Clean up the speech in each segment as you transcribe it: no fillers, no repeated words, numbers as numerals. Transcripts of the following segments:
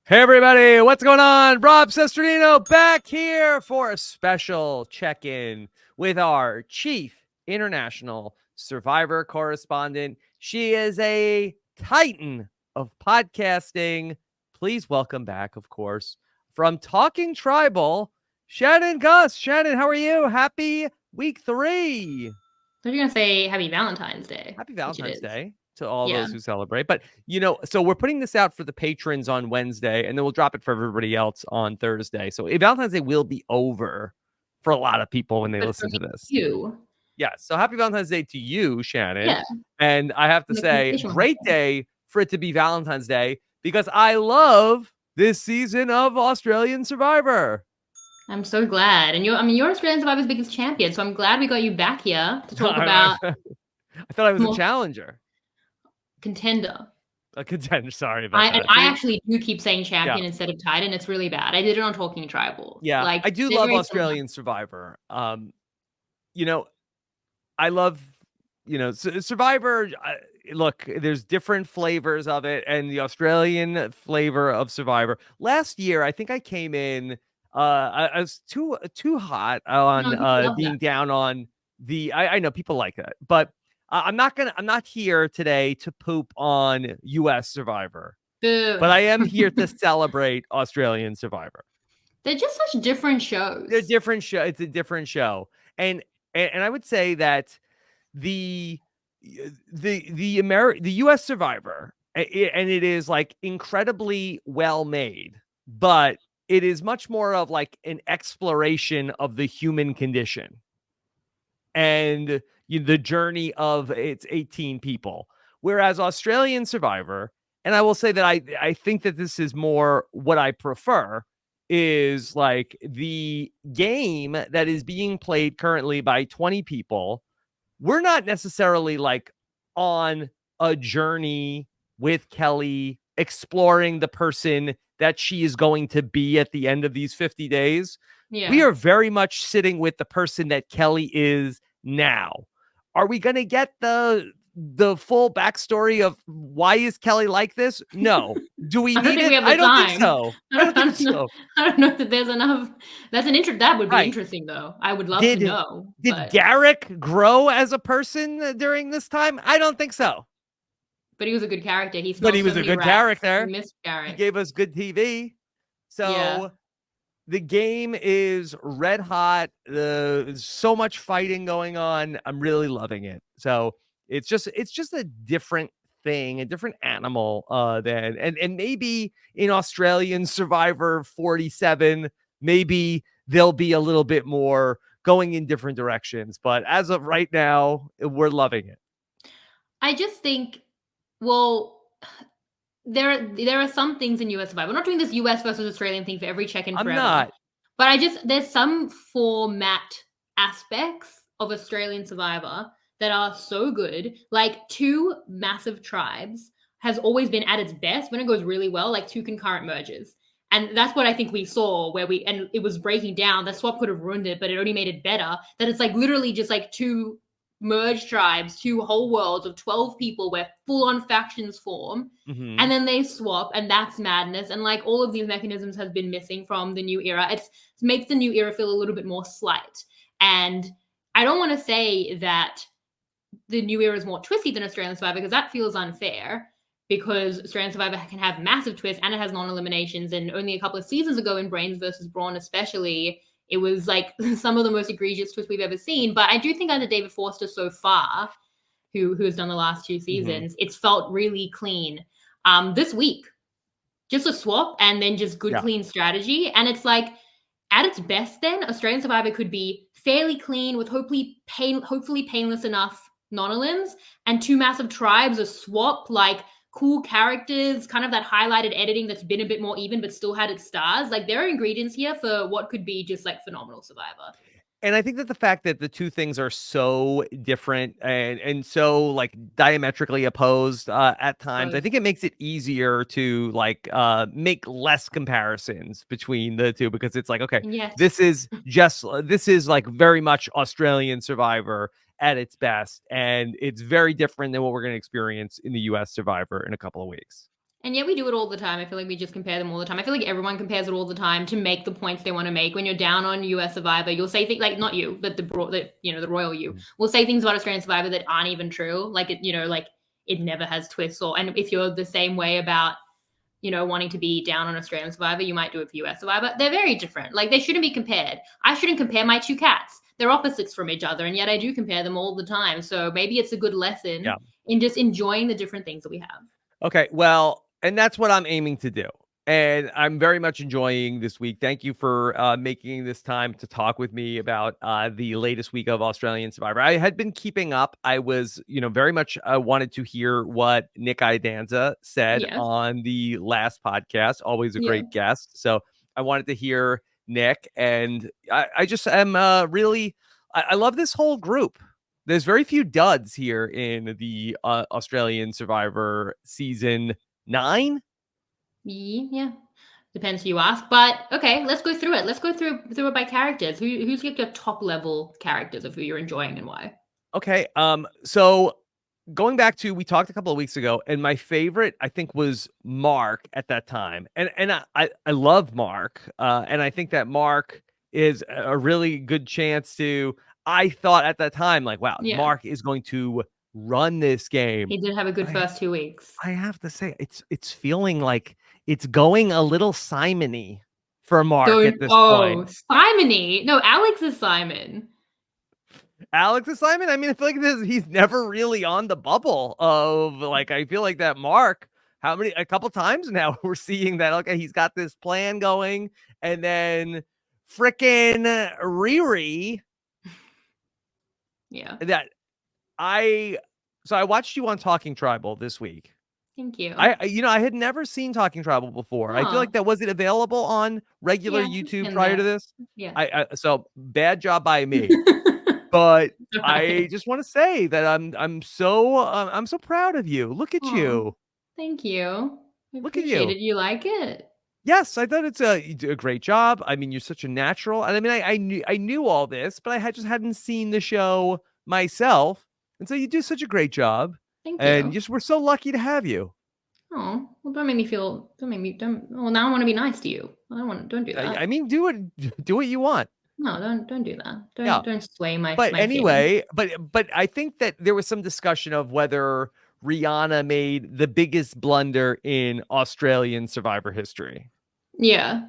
Hey everybody, what's going on? Rob Sesternino back here for a special check-in with our chief international survivor correspondent. She is a titan of podcasting. Please welcome back, of course, from Talking Tribal, Shannon Guss. Shannon, how are you? Happy week 3. So you're gonna say Happy Valentine's Day, Happy which it Valentine's is. Day to all Yeah. those who celebrate. But, so we're putting this out for the patrons on Wednesday, and then we'll drop it for everybody else on Thursday. So Valentine's Day will be over for a lot of people when they But for listen to me, this. you. Yeah. So happy Valentine's Day to you, Shannon. Yeah. And I have to The say, communication will great happen. day for it to be Valentine's Day because I love this season of Australian Survivor. I'm so glad. And you're Australian Survivor's biggest champion, so I'm glad we got you back here to talk I about thought I was a more challenger. contender. A contender. Sorry about I that. I See? actually do keep saying Yeah. champion instead of titan. It's really bad. I did it on Talking Tribal. Yeah, Like I do they're love very similar. Australian Survivor. You know, I love, Survivor. Look, there's different flavors of it, and the Australian flavor of Survivor. Last year, I think I came in. I was too hot No, on people love that. being down on the. I know people like that, but I'm not gonna. I'm not here today to poop on U.S. Survivor, Boo. but I am here to celebrate Australian Survivor. They're just such different They're shows. different show. It's a different show, and I would say that the the U.S. Survivor, and it is like incredibly well made, but it is much more of like an exploration of the human condition and the journey of its 18 people. Whereas Australian Survivor, and I will say that I think that this is more what I prefer, is like the game that is being played currently by 20 people. We're not necessarily like on a journey with Kelly exploring the person that she is going to be at the end of these 50 days. We Yeah. are very much sitting with the person that Kelly is now. Are we going to get the full backstory of why is Kelly like this? No. Do we I don't need think we it? have I the don't think time. so. I don't think so. I don't know that there's enough. That would be Right. interesting though. I would love to Did know, did but Garrick grow as a person during this time? I don't think so. he was a good character. He But smelled he so was a many good rats. We character. missed He Garrick. gave us good TV. Yeah. So the game is red hot. There's so much fighting going on. I'm really loving it. So it's just a different thing, a different animal than and maybe in Australian Survivor 47, maybe there'll be a little bit more going in different directions. But as of right now, we're loving it. I just think, well, there are some things in US Survivor. We're not doing this US versus Australian thing for every check-in I'm forever. not. But there's some format aspects of Australian Survivor that are so good. Like two massive tribes has always been at its best when it goes really well, like two concurrent merges. And that's what I think we saw and it was breaking down. The swap could have ruined it, but it only made it better. That it's like literally just like two merged tribes, two whole worlds of 12 people where full on factions form. Mm-hmm. And then they swap, and that's madness. And like all of these mechanisms have been missing from the new era. It makes the new era feel a little bit more slight. And I don't want to say that the new era is more twisty than Australian Survivor because that feels unfair. Because Australian Survivor can have massive twists and it has non-eliminations. And only a couple of seasons ago in Brains versus Brawn, especially, it was like some of the most egregious twists we've ever seen. But I do think under David Forster so far, who has done the last two seasons, it's felt really clean. This week, just a swap and then just good, clean strategy. And it's like, at its best then, Australian Survivor could be fairly clean with hopefully painless enough non-elims, and two massive tribes, a swap, like cool characters, kind of that highlighted editing that's been a bit more even but still had its stars. Like there are ingredients here for what could be just like phenomenal Survivor. And I think that the fact that the two things are so different and so like diametrically opposed at times, I think it makes it easier to like make less comparisons between the two because it's like, okay, Yes. this is like very much Australian Survivor at its best, and it's very different than what we're going to experience in the U.S. Survivor in a couple of weeks. And yet we do it all the time. I feel like we just compare them all the time. I feel like everyone compares it all the time to make the points they want to make. When you're down on US Survivor, you'll say things like, not you, but the royal you will say things about Australian Survivor that aren't even true. Like like it never has twists. And if you're the same way about wanting to be down on Australian Survivor, you might do it for US Survivor. They're very different. Like, they shouldn't be compared. I shouldn't compare my two cats. They're opposites from each other, and yet I do compare them all the time. So maybe it's a good lesson in just enjoying the different things that we have. Okay, well, and that's what I'm aiming to do. And I'm very much enjoying this week. Thank you for making this time to talk with me about the latest week of Australian Survivor. I had been keeping up. I was, very much wanted to hear what Nick Idanza said on the last podcast. Always a great guest. So I wanted to hear Nick. And I just am really, I love this whole group. There's very few duds here in the Australian Survivor season 9. Yeah, depends who you ask. But okay, let's go through it. Let's go through it by characters. Who's like your top level characters of who you're enjoying and why? Okay. So going back to, we talked a couple of weeks ago, and my favorite, I think, was Mark at that time. And I love Mark. And I think that Mark is a really good chance to, I thought at that time, like, wow, Mark is going to run this game. He did have a good first 2 weeks. I have to say, it's feeling like it's going a little Simon-y for Mark at this point. Simon-y? No, Alex is Simon. Alex is Simon? I mean, I feel like he's never really on the bubble of, like, I feel like that Mark, a couple times now we're seeing that, okay, he's got this plan going, and then frickin' Riri. Yeah. So I watched you on Talking Tribal this week. Thank you. I had never seen Talking Tribal before. I feel like was it available on regular YouTube prior to this? Yeah. So bad job by me. But I just want to say that I'm so proud of you. Look at you. Thank you. Look at you. Did you like it? Yes, I thought you did a great job. I mean, you're such a natural. And I mean, I knew all this, but I just hadn't seen the show myself. And so you do such a great job. Thank you. And we're so lucky to have you. Oh, well, don't make me feel. Well, now I want to be nice to you. Don't do that. I mean, do what you want. No, don't do that. Don't sway my. But my anyway, but I think that there was some discussion of whether Rihanna made the biggest blunder in Australian Survivor history. Yeah,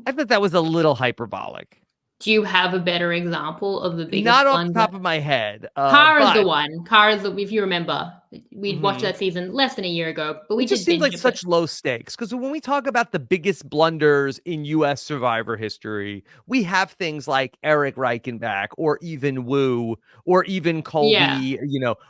I thought that was a little hyperbolic. Do you have a better example of the biggest Not off blunder? the top of my head. Kara's the one. Kara's if you remember, we watched that season less than a year ago, but we just seems like such low stakes. Because when we talk about the biggest blunders in U.S. Survivor history, we have things like Eric Reichenbach or even Wu or even Colby,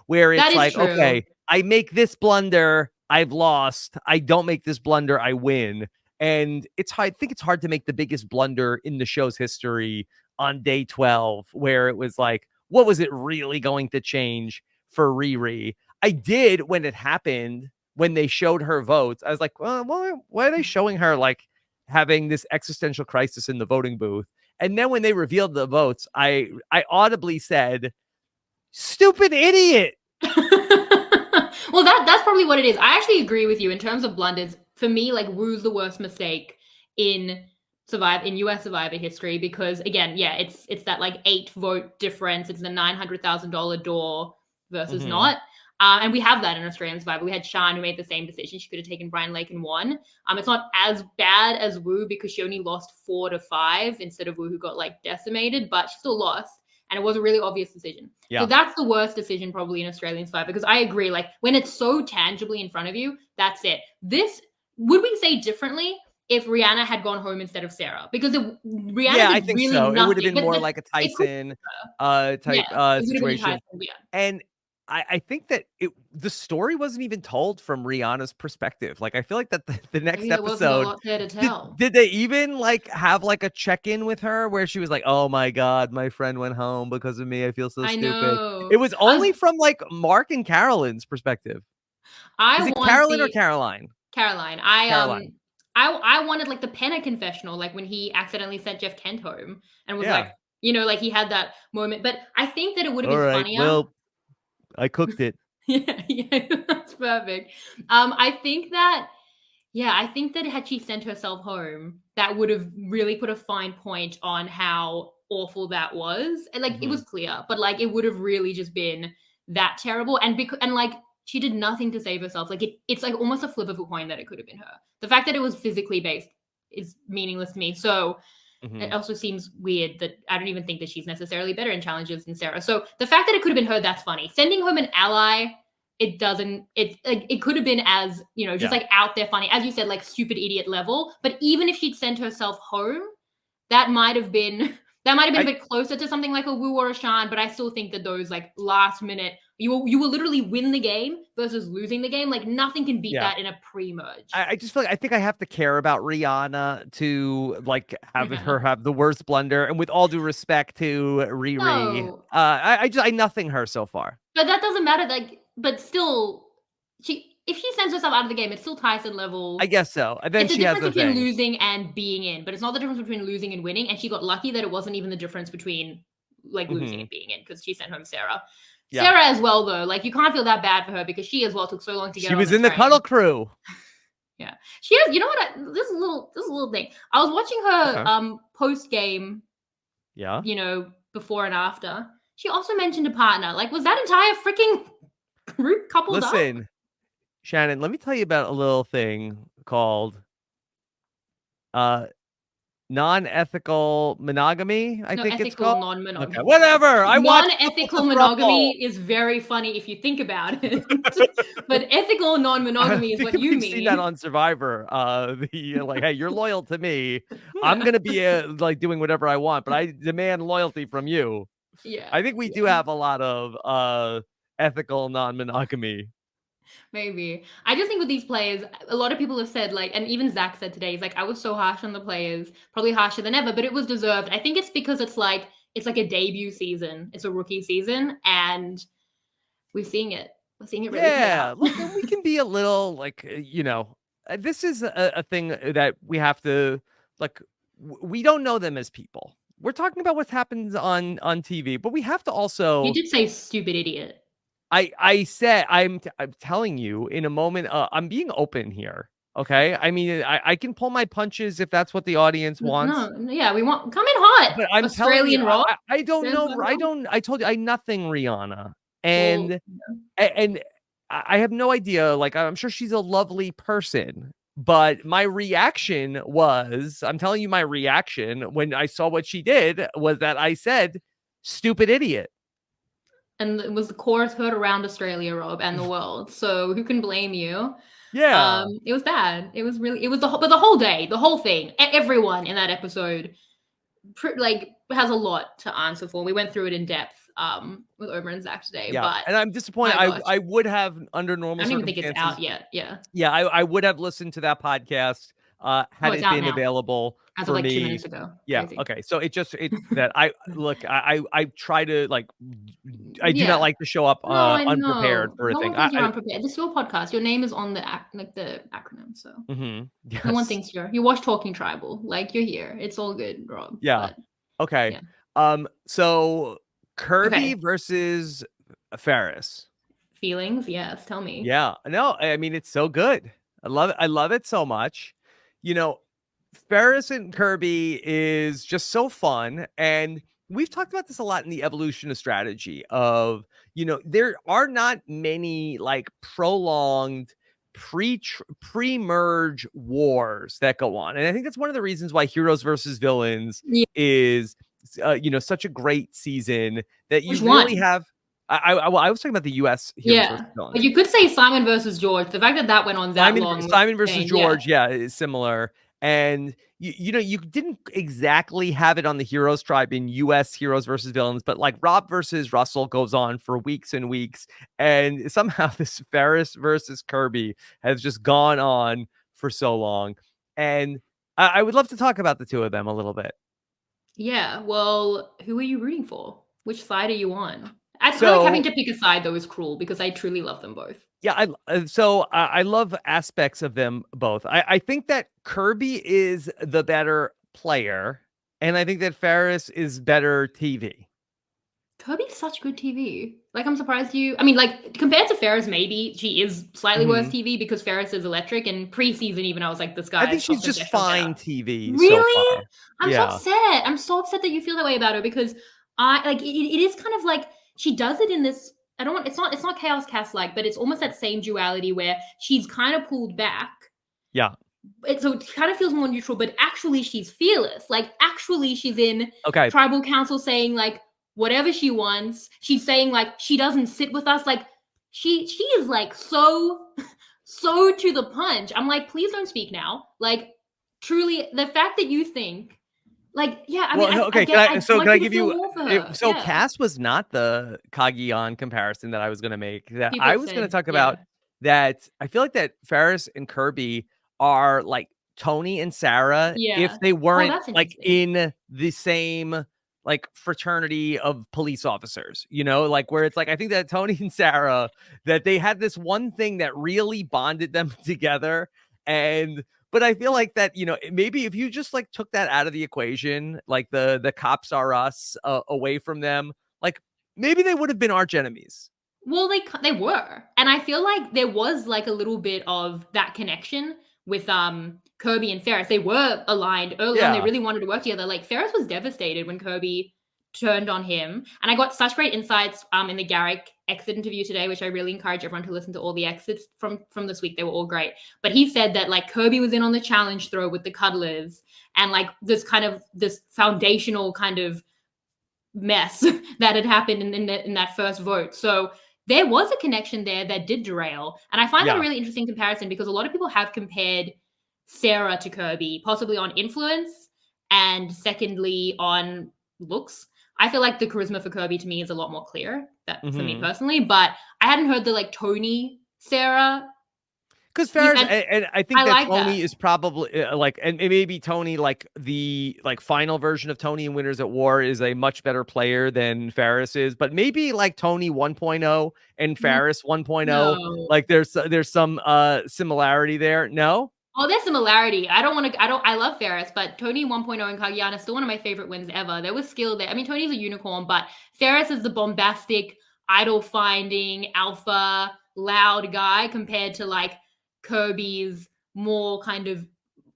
where it's like, true. Okay, I make this blunder, I've lost. I don't make this blunder, I win. And I think it's hard to make the biggest blunder in the show's history on day 12, where it was like, what was it really going to change for Riri? I did when it happened, when they showed her votes. I was like, well, why are they showing her like having this existential crisis in the voting booth? And then when they revealed the votes, I audibly said, stupid idiot. Well, that's probably what it is. I actually agree with you in terms of blunders. For me, like, Wu's the worst mistake in US Survivor history, because again, it's that like 8 vote difference. It's the $900,000 door versus not. And we have that in Australian Survivor. We had Shan, who made the same decision. She could have taken Brian Lake and won. It's not as bad as Wu, because she only lost 4-5 instead of Wu, who got like decimated, but she still lost. And it was a really obvious decision. Yeah. So that's the worst decision probably in Australian Survivor, because I agree, like, when it's so tangibly in front of you, that's it. Would we say differently if Rihanna had gone home instead of Sarah? Because Rihanna I think really so. Nothing. It would have been more like a Tyson type situation. And I think that the story wasn't even told from Rihanna's perspective. Like, I feel like that the next episode, did they even like have like a check-in with her where she was like, oh my God, my friend went home because of me. I feel so stupid. Know. It was only from like Mark and Carolyn's perspective. Is it Carolyn or Caroline? Caroline. I wanted like the Penna confessional, like when he accidentally sent Jeff Kent home and was like, like he had that moment. But I think that it would have been funnier. Well, I cooked it. yeah, that's perfect. I think that Yeah, I think that had she sent herself home, that would have really put a fine point on how awful that was. And like it Mhm. was clear, but like it would have really just been that terrible. And because and like she did nothing to save herself. Like it's like almost a flip of a coin that it could have been her. The fact that it was physically based is meaningless to me. So it Mhm. also seems weird that I don't even think that she's necessarily better in challenges than Sarah. So the fact that it could have been her, that's funny. Sending home an ally, it doesn't. It like it could have been as just Yeah. like out there funny, as you said, like stupid idiot level. But even if she'd sent herself home, that might have been that might have been a I bit closer to something like a Wu or a Shan. But I still think that those like last minute, you will literally win the game versus losing the game. Like nothing can beat yeah. that in a pre-merge. I just feel like I think I have to care about Rihanna to like have Yeah. her have the worst blunder. And with all due respect to Riri, No, I nothing her so far. but that doesn't matter. Like, but still, if she sends herself out of the game, it's still Tyson I level. guess so. And then It's a she has difference the between thing. losing and being in, but it's not the difference between losing and winning. And she got lucky that it wasn't even the difference between like losing Hmm. and being in because she sent home Sarah. Yeah. Sarah as well, though, like you can't feel that bad for her because she as well took so long to get She on was the in the cuddle train. crew. Yeah, she has. You know what? This is a little thing. I was watching her Okay. post game, Yeah. before and after. She also mentioned a partner. Like, was that entire freaking group coupled up? Listen, Shannon, let me tell you about a little thing called uh non-ethical monogamy, I No, think it's ethical called. Okay, non-monogamy. whatever. I watched Couples Non-ethical with Thruple. monogamy is very funny if you think about it. But ethical I non-monogamy is think what you we've seen that mean. on Survivor. The like, hey, you're loyal to me. I'm Yeah. gonna be like doing whatever I want, but I demand loyalty from you. Yeah. I think we do Yeah. have a lot of ethical non-monogamy. Maybe. I just think with these players, a lot of people have said, like, and even Zach said today, he's like, I was so harsh on the players, probably harsher than ever, but it was deserved. I think it's because it's like a debut season. It's a rookie season, and we're seeing it. We're seeing it really play Yeah, out. look, and we can be a little like, this is a thing that we have to like. We don't know them as people. We're talking about what happens on TV, but we have to You also. did say stupid idiot. I said I'm telling you in a moment. I'm being open here. Okay, I mean I can pull my punches if that's what the audience wants, No, yeah, we want come in hot, but I'm telling you, Australian Rob. I don't Australian know. Rob. I don't. I told you I nothing Rihanna, Well, and and I have no idea. Like, I'm sure she's a lovely person, but my reaction was, I'm telling you, my reaction when I saw what she did was that I said, "Stupid idiot." and it was the chorus heard around Australia, Rob, and the world. So who can blame you? Yeah, It was bad. It was really. It was but the whole day, the whole thing, everyone in that episode, like has a lot to answer for. We went through it in depth, with Omer and Zach today, yeah, but and I'm disappointed. my gosh, I would have under I normal don't even think it's circumstances. out yet. Yeah. Yeah, I would have listened to that podcast Oh, had it's it out been now, available as of for like two me. minutes ago. Yeah. Crazy. Okay. So it that I look. I try to like. I do not Yeah. like to show up No, I unprepared know. for a No thing. one thinks you're unprepared. This is your podcast. Your name is on the acronym, so no one Yes. thinks you watch Talking Tribal. Like you're here. It's all good, Rob. Yeah. But Okay. yeah. So Kirby Okay. versus Ferris. Feelings? Yes. Tell me. Yeah. No, I mean it's so good. I love it. I love it so much. You know, Ferris and Kirby is just so fun. And we've talked about this a lot in the evolution of strategy of, there are not many like prolonged pre-merge wars that go on. And I think that's one of the reasons why Heroes versus Villains Yeah. is such a great season that you Which really one? have. I was talking about the US Heroes versus Yeah. But Villains. you could say Simon versus George. The fact that that went on that long was Simon versus insane. Yeah. George, yeah, is similar. And you didn't exactly have it on the Heroes Tribe in US Heroes versus Villains, but like Rob versus Russell goes on for weeks and weeks. And somehow this Ferris versus Kirby has just gone on for so long. And I would love to talk about the two of them a little bit. Yeah. Well, who are you rooting for? Which side are you on? I feel like having So to pick a side though is cruel because I truly love them both. yeah, I love aspects of them both. I think that Kirby is the better player, and I think that Ferris is better TV. Kirby's such good TV. Like, I'm surprised you. I mean, like, compared to Ferris, maybe she is slightly worse TV because Ferris is electric. And preseason, even I was like, this I guy think is top she's just professional fine better. TV so Really? far. I'm so Yeah. upset. I'm so upset that you feel that way about her because I like it is kind of like she does it in this. I don't want. It's not Chaos Cast like, but it's almost that same duality where she's kind of pulled back. Yeah. So it kind of feels more neutral, but actually she's fearless. Like actually she's in Okay. tribal council saying like whatever she wants. She's saying like she doesn't sit with us. Like she is like so to the punch. I'm like, please don't speak now. Like truly, the fact that you think like, yeah, I mean, okay. I Can want I you to give feel you? more for her. So Yeah. Cass was not the Kagiyan comparison that I was going to make. That People I have was going to said, talk yeah. about that. I feel like that Ferris and Kirby are like Tony and Sarah Yeah. if they weren't that's like interesting. in the same like fraternity of police officers, you know, like where it's like I think that Tony and Sarah that they had this one thing that really bonded them together. And but I feel like that, you know, maybe if you just like took that out of the equation, like the cops are us away from them, like maybe they would have been arch enemies. Well, they were, and I feel like there was like a little bit of that connection with Kirby and Ferris. They were aligned early on. They Yeah. really wanted to work together. Like Ferris was devastated when Kirby turned on him, and I got such great insights in the Garrick exit interview today, which I really encourage everyone to listen to all the exits from this week. They were all great, but he said that like Kirby was in on the challenge throw with the cuddlers, and like this foundational kind of mess that had happened in that first vote. So there was a connection there that did derail. And I find that a really interesting comparison because a lot of people have compared Sarah to Kirby, possibly on influence and secondly on looks. I feel like the charisma for Kirby to me is a lot more clear for me personally, but I hadn't heard the like Tony Sarah. Because Ferris, and I think that like Tony that. is probably like, and maybe Tony, like the like final version of Tony in Winners at War is a much better player than Ferris is, but maybe like Tony 1.0 and Ferris 1.0, No. like there's some similarity there. No? Oh, there's similarity. I love Ferris, but Tony 1.0 and Kagiyan is still one of my favorite wins ever. There was skill there. I mean, Tony's a unicorn, but Ferris is the bombastic, idol finding, alpha, loud guy compared to like Kirby's more kind of,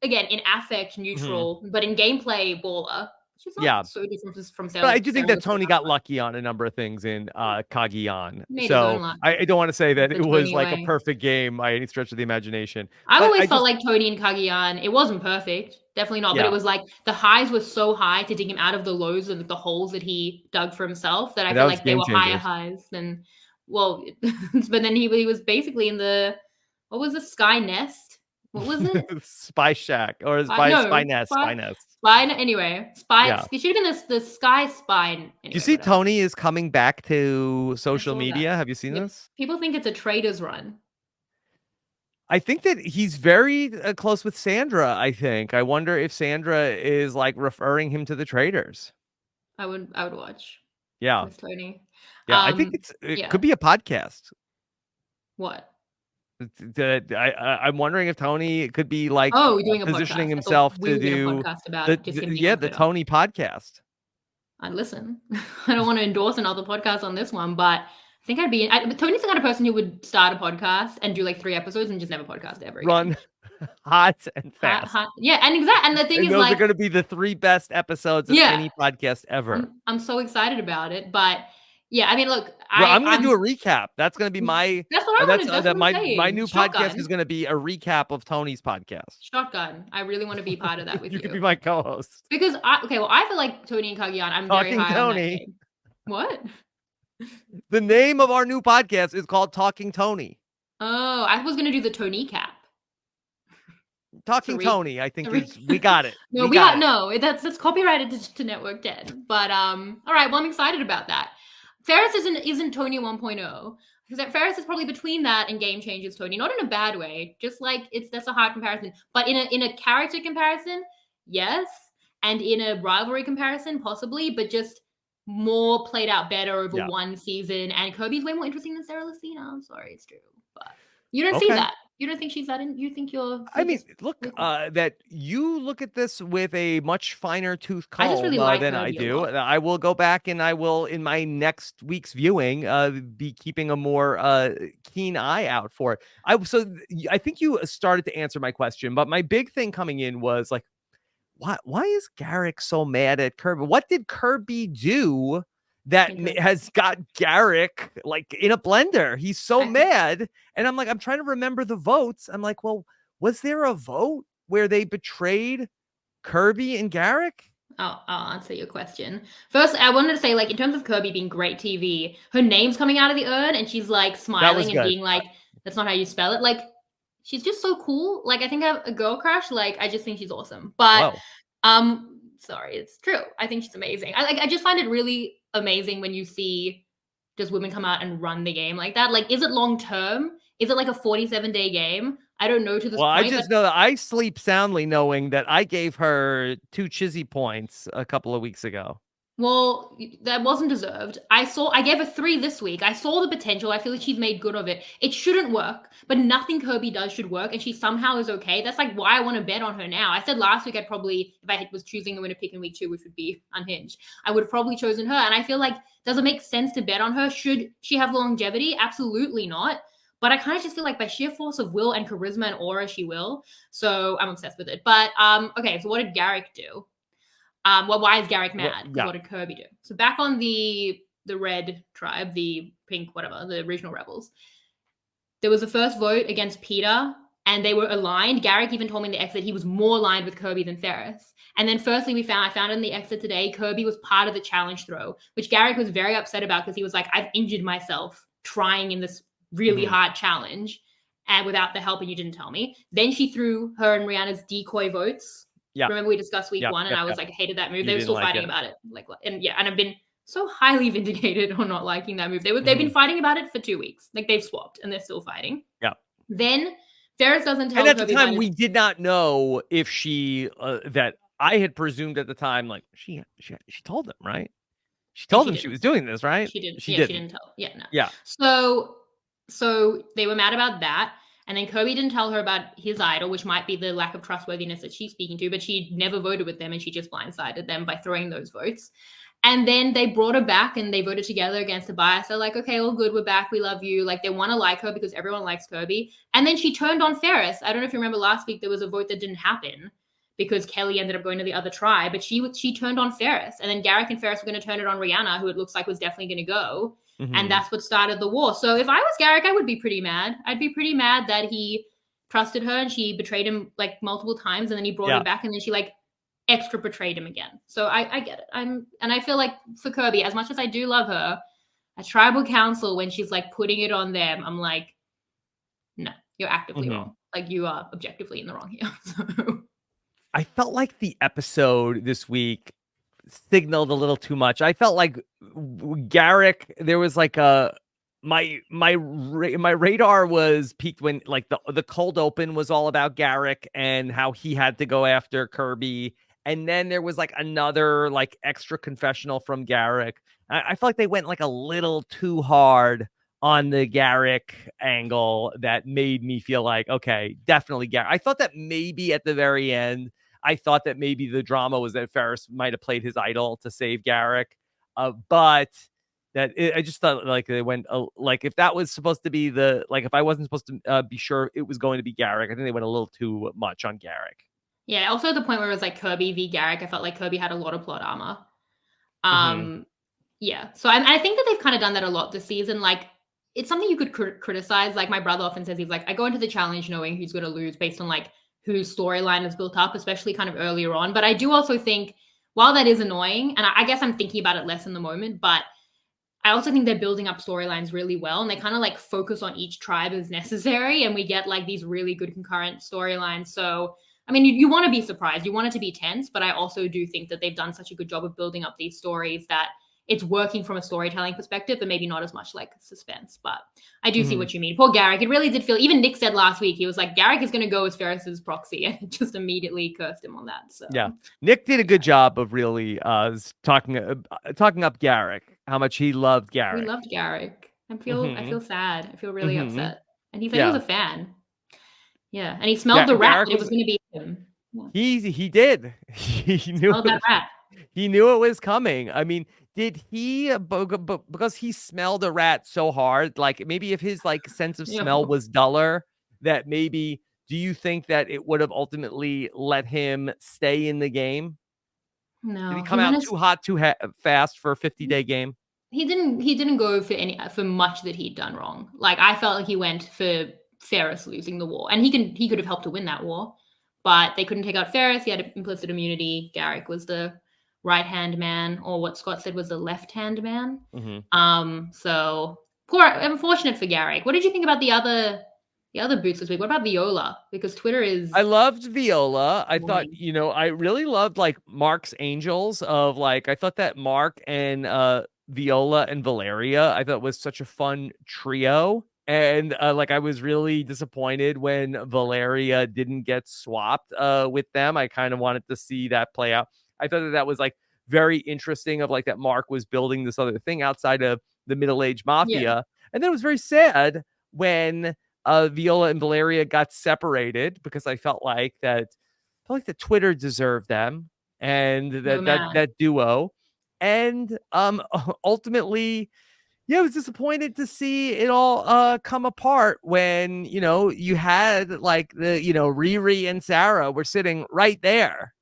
again, in affect neutral, but in gameplay baller. She's not so different from Sarah. But I do think that Tony got lucky on a number of things in Kagiyan. Made his So own luck. I don't want to say that The it was Tony like a way. perfect game by any stretch of the imagination. I've But always felt like Tony and Kagiyan, it wasn't perfect. Definitely not. But it was like the highs were so high to dig him out of the lows and the holes that he dug for himself that I feel like they were higher highs than, well, but then he was basically in the, what was the Sky Nest? What was it? Spy Shack or Spy Nest. Anyway, Spy. Yeah. It should have been the Sky Spine. Anyway, do you see whatever. Tony is coming back to social media? That. Have you seen this? People think it's a trader's run. I think that he's very close with Sandra. I wonder if Sandra is like referring him to the traders. I would watch. Yeah. With Tony. Yeah, I think it could be a podcast. What? I'm wondering if Tony could be like doing positioning podcast. himself to do a podcast about the Tony podcast. I'd listen. I don't want to endorse another podcast on this one, but I think Tony's the kind of person who would start a podcast and do like 3 episodes and just never podcast ever again. Run hot and fast. Yeah, and the thing is, those are going to be the 3 best episodes of any podcast ever. I'm so excited about it, but yeah, I mean, look, I'm going to do a recap. That's going to be my. That's what I want to do. My new podcast is going to be a recap of Tony's podcast. Shotgun. I really want to be part of that with you. You could be my co-host. Because I feel like Tony and Kagiyan, I'm very high on that game. What? The name of our new podcast is called Talking Tony. Oh, I was going to do the Tony cap. Talking Tony, I think we got it. No, that's copyrighted to Network 10. But all right, well, I'm excited about that. Ferris isn't Tony 1.0 because Ferris is probably between that and Game Changers Tony, not in a bad way, just like that's a hard comparison. But in a character comparison, yes, and in a rivalry comparison, possibly, but just more played out better over one season. And Kirby's way more interesting than Sarah Lucina. I'm sorry, it's true, but you don't see that. You don't think she's that in? You think you're I mean, just look, with that you look at this with a much finer tooth I just comb really like than I Kirby a do. lot. I will go back and I will, in my next week's viewing, be keeping a more keen eye out for it. I think you started to answer my question, but my big thing coming in was like, why is Garrick so mad at Kirby? What did Kirby do that Because has got Garrick like in a blender? He's so I think mad. And I'm like, I'm trying to remember the votes. I'm like, well, was there a vote where they betrayed Kirby and Garrick? I'll answer your question. First, I wanted to say, like, in terms of Kirby being great TV, her name's coming out of the urn and she's like That was smiling and good. being like, that's not how you spell it. Like, she's just so cool. Like, I think I have a girl crush. Like, I just think she's awesome. But Whoa. sorry, it's true. I think she's amazing. I just find it really amazing when you see just women come out and run the game like that. Like, is it long term? Is it like a 47-day game? I don't know to this Well, I point, but just know that I sleep soundly knowing that I gave her 2 chizzy points a couple of weeks ago. well, that wasn't deserved. I gave her 3 this week. I saw the potential. I feel like she's made good of it. It shouldn't work, but nothing Kirby does should work, and she somehow is okay. That's like why I want to bet on her now. I said last week I'd probably, if I was choosing a winner pick in week 2, which would be unhinged, I would have probably chosen her. And I feel like, does it make sense to bet on her? Should she have longevity? Absolutely not. But I kind of just feel like by sheer force of will and charisma and aura, she will. So I'm obsessed with it. But okay, so what did Garrick do? Well, why is Garrick mad? Because Yeah. what did Kirby do? So back on the red tribe, the pink, whatever, the original rebels, there was a first vote against Peter, and they were aligned. Garrick even told me in the exit he was more aligned with Kirby than Ferris. And then firstly, I found in the exit today, Kirby was part of the challenge throw, which Garrick was very upset about because he was like, I've injured myself trying in this really hard challenge and without the help, and you didn't tell me. Then she threw her and Rihanna's decoy votes. Yeah. Remember we discussed week 1 and I was like, I hated that move. They were still fighting about it. Like, and yeah, and I've been so highly vindicated on not liking that move. They've been fighting about it for 2 weeks. Like they've swapped and they're still fighting. Yeah. Then Ferris doesn't tell And at Kirby the time, about we did not know if she that I had presumed at the time, like she told them, right? She told them she was doing this, right? She didn't. She Yeah, didn't. she didn't tell. Yeah, no. Yeah. So they were mad about that. And then Kirby didn't tell her about his idol, which might be the lack of trustworthiness that she's speaking to, but she never voted with them and she just blindsided them by throwing those votes. And then they brought her back and they voted together against the bias. They're like, okay, all good. We're back. We love you. Like they want to like her because everyone likes Kirby. And then she turned on Ferris. I don't know if you remember last week, there was a vote that didn't happen because Kelly ended up going to the other tribe, but she turned on Ferris. And then Garrick and Ferris were going to turn it on Rihanna, who it looks like was definitely going to go. And that's what started the war. So if I was Garrick, I would be pretty mad. I'd be pretty mad that he trusted her and she betrayed him like multiple times and then he brought her back and then she like extra betrayed him again. So I get it. And I feel like for Kirby, as much as I do love her, a tribal council, when she's like putting it on them, I'm like, no, you're actively wrong. Like you are objectively in the wrong here. So. I felt like the episode this week signaled a little too much. I felt like Garrick, there was like a my radar was peaked when like the cold open was all about Garrick and how he had to go after Kirby, and then there was like another like extra confessional from Garrick. I felt like they went like a little too hard on the Garrick angle that made me feel like, okay, definitely Garrick. I thought that maybe at the very end, I thought that maybe the drama was that Ferris might have played his idol to save Garrick, but I just thought like they went like if that was supposed to be if I wasn't supposed to be sure it was going to be Garrick, I think they went a little too much on Garrick. Yeah, also the point where it was like Kirby v Garrick, I felt like Kirby had a lot of plot armor. Yeah, so I think that they've kind of done that a lot this season. Like it's something you could criticize. Like my brother often says, he's like, I go into the challenge knowing who's going to lose based on like whose storyline is built up, especially kind of earlier on. But I do also think, while that is annoying, and I guess I'm thinking about it less in the moment, but I also think they're building up storylines really well, and they kind of like focus on each tribe as necessary, and we get like these really good concurrent storylines. So, I mean, you want to be surprised, you want it to be tense, but I also do think that they've done such a good job of building up these stories that it's working from a storytelling perspective, but maybe not as much like suspense. But I do see what you mean. Poor Garrick. It really did feel, even Nick said last week, he was like, Garrick is going to go as Ferris's proxy, and just immediately cursed him on that. So yeah, Nick did a good job of really talking up Garrick, how much he loved Garrick. We loved Garrick. I feel sad. I feel really upset. And he said he was a fan. Yeah, and he smelled the rat, Garrick that it was was going to be him. Yeah. he did. He knew Smelled that rat. he knew it was coming. I mean, did he because he smelled a rat so hard, like maybe if his like sense of Yeah. smell was duller, that maybe do you think that it would have ultimately let him stay in the game? Did he No, come out too hot too fast for a 50-day game? he didn't go for much that he'd done wrong. Like I felt like he went for Ferris losing the war, and he could have helped to win that war, but they couldn't take out Ferris. He had implicit immunity. Garrick was the right hand man, or what Scott said was the left hand man. So poor, unfortunate for Garrick. What did you think about the other boots this week? What about Viola? Because Twitter is I loved Viola. I thought, morning. I really loved like Mark's Angels of like I thought that Mark and Viola and Valeria, I thought was such a fun trio. And like I was really disappointed when Valeria didn't get swapped with them. I kind of wanted to see that play out. I thought that was like very interesting of like that Mark was building this other thing outside of the middle-aged Yeah. mafia. And then it was very sad when Viola and Valeria got separated because I felt like the Twitter deserved them and They were mad. that duo. And ultimately, yeah, I was disappointed to see it all come apart when, you had like the, Riri and Sarah were sitting right there.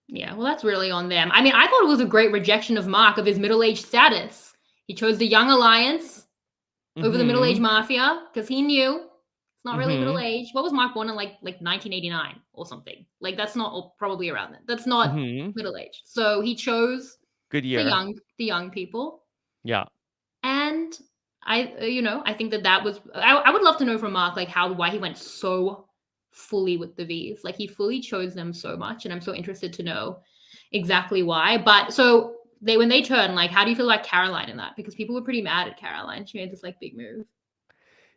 Yeah, well, that's really on them. I mean, I thought it was a great rejection of Mark of his middle-aged status. He chose the young alliance over the middle-aged Mm-hmm. mafia because he knew it's not really Mm-hmm. middle-aged. What was Mark born in like 1989 or something? Like that's not, or probably around then. That's not Mm-hmm. middle-aged. So he chose Good the year. young people. Yeah. And I think that was I would love to know from Mark like why he went so fully with the V's. Like he fully chose them so much, and I'm so interested to know exactly why. But so when they turn, like, how do you feel about Caroline in that? Because people were pretty mad at Caroline. She made this like big move.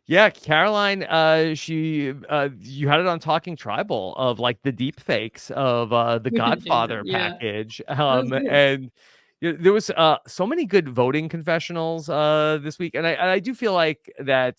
Yeah, Caroline, she you had it on Talking Tribal of like the deep fakes of the Godfather Yeah, package. that was good. And there was so many good voting confessionals this week. And I do feel like that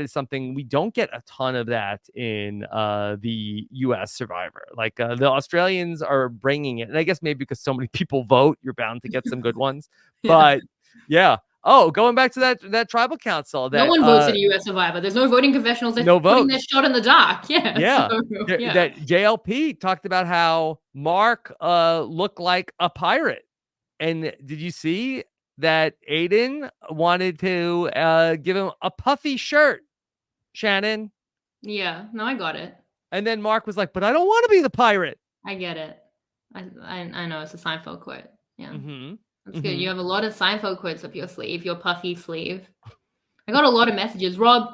is something we don't get a ton of that in the US Survivor. Like the Australians are bringing it. And I guess maybe because so many people vote, you're bound to get some good ones. Yeah. But yeah. Oh, going back to that tribal council No that one votes in a US Survivor. There's no voting confessionals. They're no putting their votes. shot in the dark. Yeah. So Yeah. yeah. That JLP talked about how Mark looked like a pirate. And did you see that Aiden wanted to give him a puffy shirt, Shannon? Yeah. No, I got it. And then Mark was like, but I don't want to be the pirate. I get it. I know it's a Seinfeld quote. Yeah. Mm-hmm. That's good. Mm-hmm. You have a lot of Seinfeld quotes up your sleeve, your puffy sleeve. I got a lot of messages. Rob,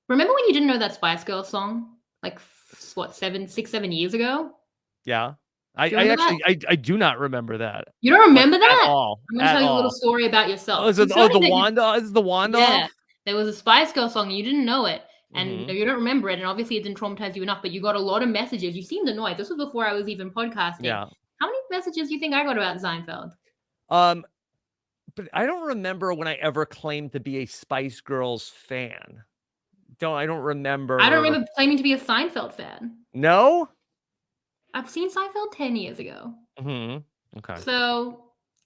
remember when you didn't know that Spice Girls song? Like what, 7 years ago? Yeah. Do you I remember that? actually I do not remember that. You don't Like remember at that? all. I'm gonna At tell you a little all. story about Oh, yourself. Concerning the that you Wanda? Is the Wanda Yeah. off? There was a Spice Girl song and you didn't know it. And Mm-hmm. you don't remember it, and obviously it didn't traumatize you enough, but you got a lot of messages. You seemed annoyed. This was before I was even podcasting. Yeah. How many messages do you think I got about Seinfeld? Um, but I don't remember when I ever claimed to be a Spice Girls fan. I don't I don't remember. remember claiming to be a Seinfeld fan. No? I've seen Seinfeld 10 years ago. Mhm. Okay. So,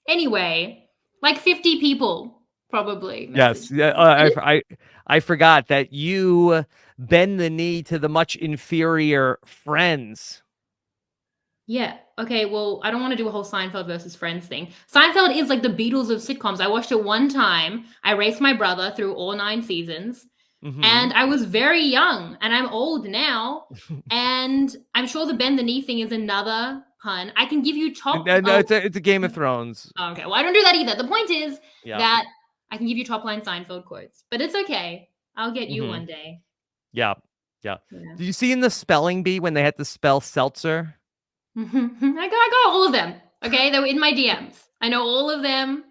anyway, like 50 people probably Yes. messaged Yeah, me. And I forgot that you bend the knee to the much inferior Friends. yeah. Okay, well, I don't want to do a whole Seinfeld versus Friends thing. Seinfeld is like the Beatles of sitcoms. I watched it one time. I raced my brother through all 9 seasons. And Mhm. I was very young, and I'm old now. And I'm sure the bend the knee thing is another pun. I can give you top. No, it's a Game of Thrones. Okay. Well, I don't do that either. The point is Yeah. that I can give you top line Seinfeld quotes, but it's okay. I'll get you one Mhm. day. Yeah. Yeah. Yeah. Did you see in the spelling bee when they had to spell seltzer? I got all of them. Okay, they were in my DMs. I know all of them.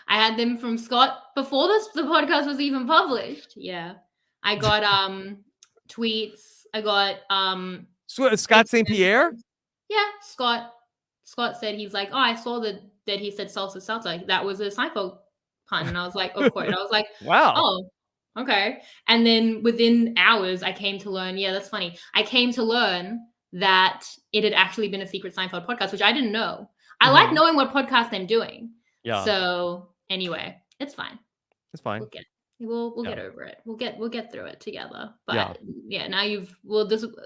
I had them from Scott before the podcast was even published. Yeah, I got tweets. I got Scott St. Pierre? Yeah, Scott. Scott said he's like, oh, I saw that he said salsa salsa. That was a Seinfeld pun, and I was like, of course. I was like, Wow. oh, Okay. And then within hours, I came to learn, yeah, that's funny. I came to learn that it had actually been a secret Seinfeld podcast, which I didn't know. I like knowing what podcast I'm doing. Yeah. So anyway, it's fine. It's fine. We'll get over it. We'll get through it together. But yeah, now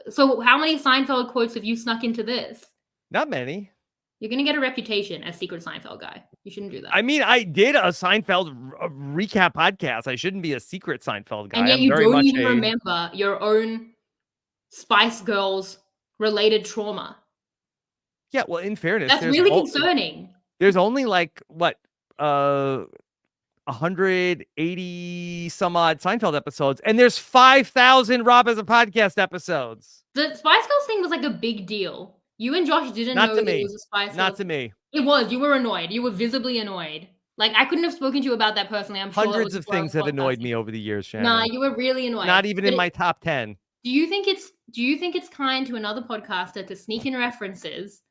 so how many Seinfeld quotes have you snuck into this? Not many. You're gonna get a reputation as secret Seinfeld guy. You shouldn't do that. I mean, I did a Seinfeld recap podcast. I shouldn't be a secret Seinfeld guy. And yet you don't even remember your own Spice Girls related trauma. Yeah, well, in fairness, that's really concerning. There's only like what 180 some odd Seinfeld episodes, and there's 5,000 Rob as a podcast episodes. The Spice Girls thing was like a big deal. You and Josh didn't know that it was a Spice Girls. Not to me. It was. You were annoyed. You were visibly annoyed. Like, I couldn't have spoken to you about that personally. I'm sure hundreds of things have annoyed me over the years, Shannon. Nah, you were really annoyed. Not even in my top 10. Do you think it's kind to another podcaster to sneak in references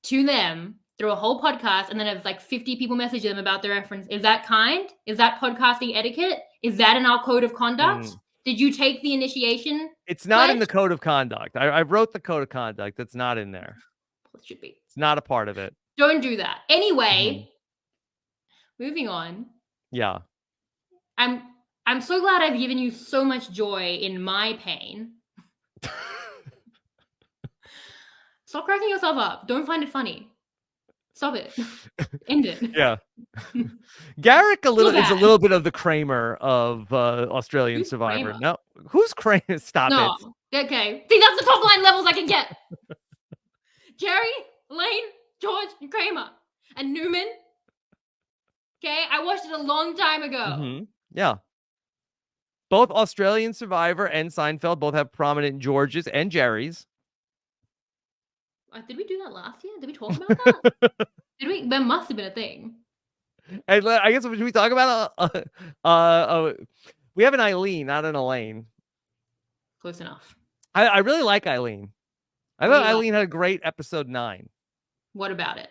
to them through a whole podcast and then have like 50 people message them about the reference? Is that kind? Is that podcasting etiquette? Is that in our code of conduct? Did you take the initiation? It's not in the code of conduct. I wrote the code of conduct. It's not in there. It should be. It's not a part of it. Don't do that. Anyway, moving on. Yeah. I'm so glad I've given you so much joy in my pain. Stop cracking yourself up. Don't find it funny. Stop it. End it. Yeah. Garrick is a little bit of the Kramer of Australian Who's Survivor. Kramer? No. Who's Kramer? Stop it. Okay. See, that's the top line levels I can get. Jerry, Lane, George, and Kramer. And Newman. Okay? I watched it a long time ago. Yeah. Both Australian Survivor and Seinfeld both have prominent Georges and Jerrys. Did we do that last year? Did we talk about that? Did we? There must have been a thing. And I guess should we talk about we have an Eileen, not an Elaine. Close enough. I really like Eileen. I thought Eileen had a great episode 9. What about it?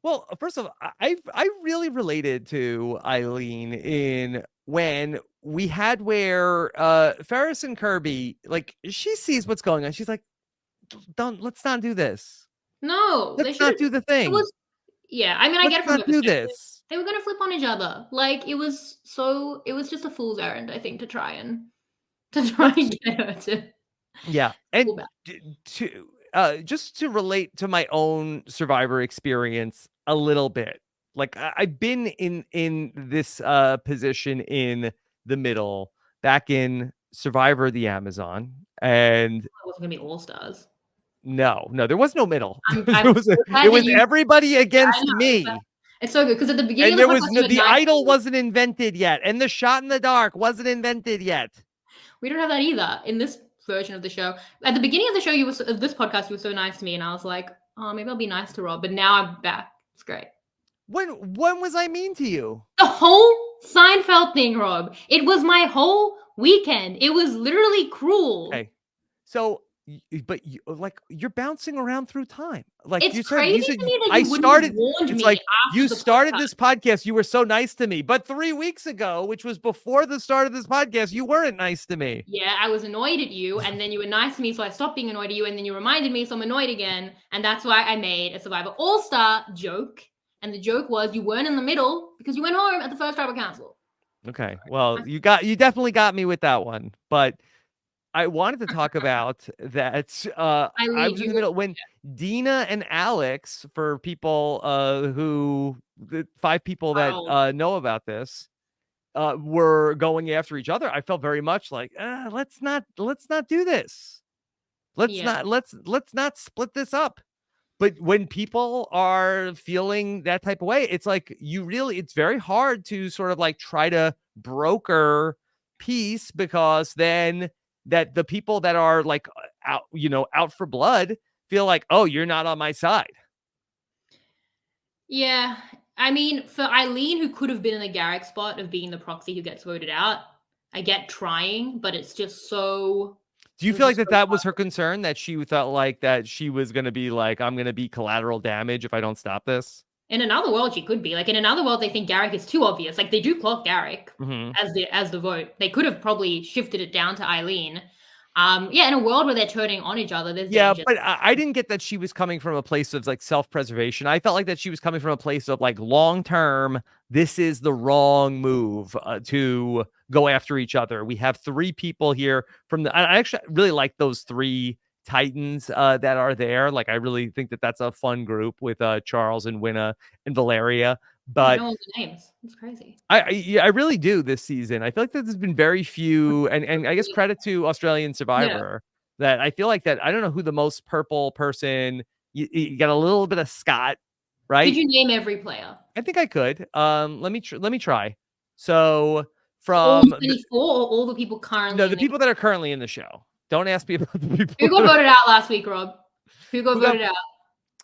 Well, first of all, I really related to Eileen in when we had where Ferris and Kirby, like, she sees what's going on. She's like, let's not do this. No, let's not do the thing. I mean, I get it from not do this. They were gonna flip on each other. Like, it was just a fool's errand, I think, to try and get her to. Yeah, and just to relate to my own Survivor experience a little bit. Like, I've been in this position in the middle back in Survivor the Amazon, and it wasn't gonna be All Stars. No, there was no middle. It was everybody against me. It's so good because at the beginning, and there was the idol wasn't invented yet, and the shot in the dark wasn't invented yet. We don't have that either in this version of the show. At the beginning of the show, this podcast, you were so nice to me, and I was like, oh, maybe I'll be nice to Rob. But now I'm back. It's great. When was I mean to you? The whole Seinfeld thing, Rob. It was my whole weekend. It was literally cruel. Okay, so. But you're bouncing around through time. Like, it's you said, crazy to me that I started. It's like you started this podcast. You were so nice to me, but 3 weeks ago, which was before the start of this podcast, you weren't nice to me. Yeah, I was annoyed at you, and then you were nice to me, so I stopped being annoyed at you, and then you reminded me, so I'm annoyed again, and that's why I made a Survivor All-Star joke. And the joke was you weren't in the middle because you went home at the first Tribal Council. Okay, well, you definitely got me with that one, but. I wanted to talk about that. I was in the middle when Dina and Alex, for people the 5 people that know about this, were going after each other. I felt very much like, let's not do this. Let's not split this up. But when people are feeling that type of way, it's like it's very hard to sort of like try to broker peace, because then that the people that are like out for blood feel like, oh, you're not on my side. Yeah. I mean, for Eileen, who could have been in the Garrick spot of being the proxy who gets voted out, I get trying, but it's just so. Do you feel like that was her concern, that she felt like that she was going to be like, I'm going to be collateral damage if I don't stop this? In another world, she could be. Like, in another world, they think Garrick is too obvious. Like, they do clock Garrick as the vote. They could have probably shifted it down to Eileen. Yeah, in a world where they're turning on each other, there's danger. But I didn't get that she was coming from a place of like self-preservation. I felt like that she was coming from a place of like long-term, this is the wrong move to go after each other. We have 3 people here from the. I actually really like those 3 Titans that are there. Like, I really think that that's a fun group with Charles and Winna and Valeria. I But know all the names. It's crazy. I really do this season. I feel like there's been very few, and I guess credit to Australian Survivor that I feel like that. I don't know who the most purple person. You got a little bit of Scott, right? Could you name every player? I think I could. Let me try. So All from 24 or all the people currently? No, the people that are currently in the show. Don't ask me about the people. Who got voted out last week, Rob? Who got voted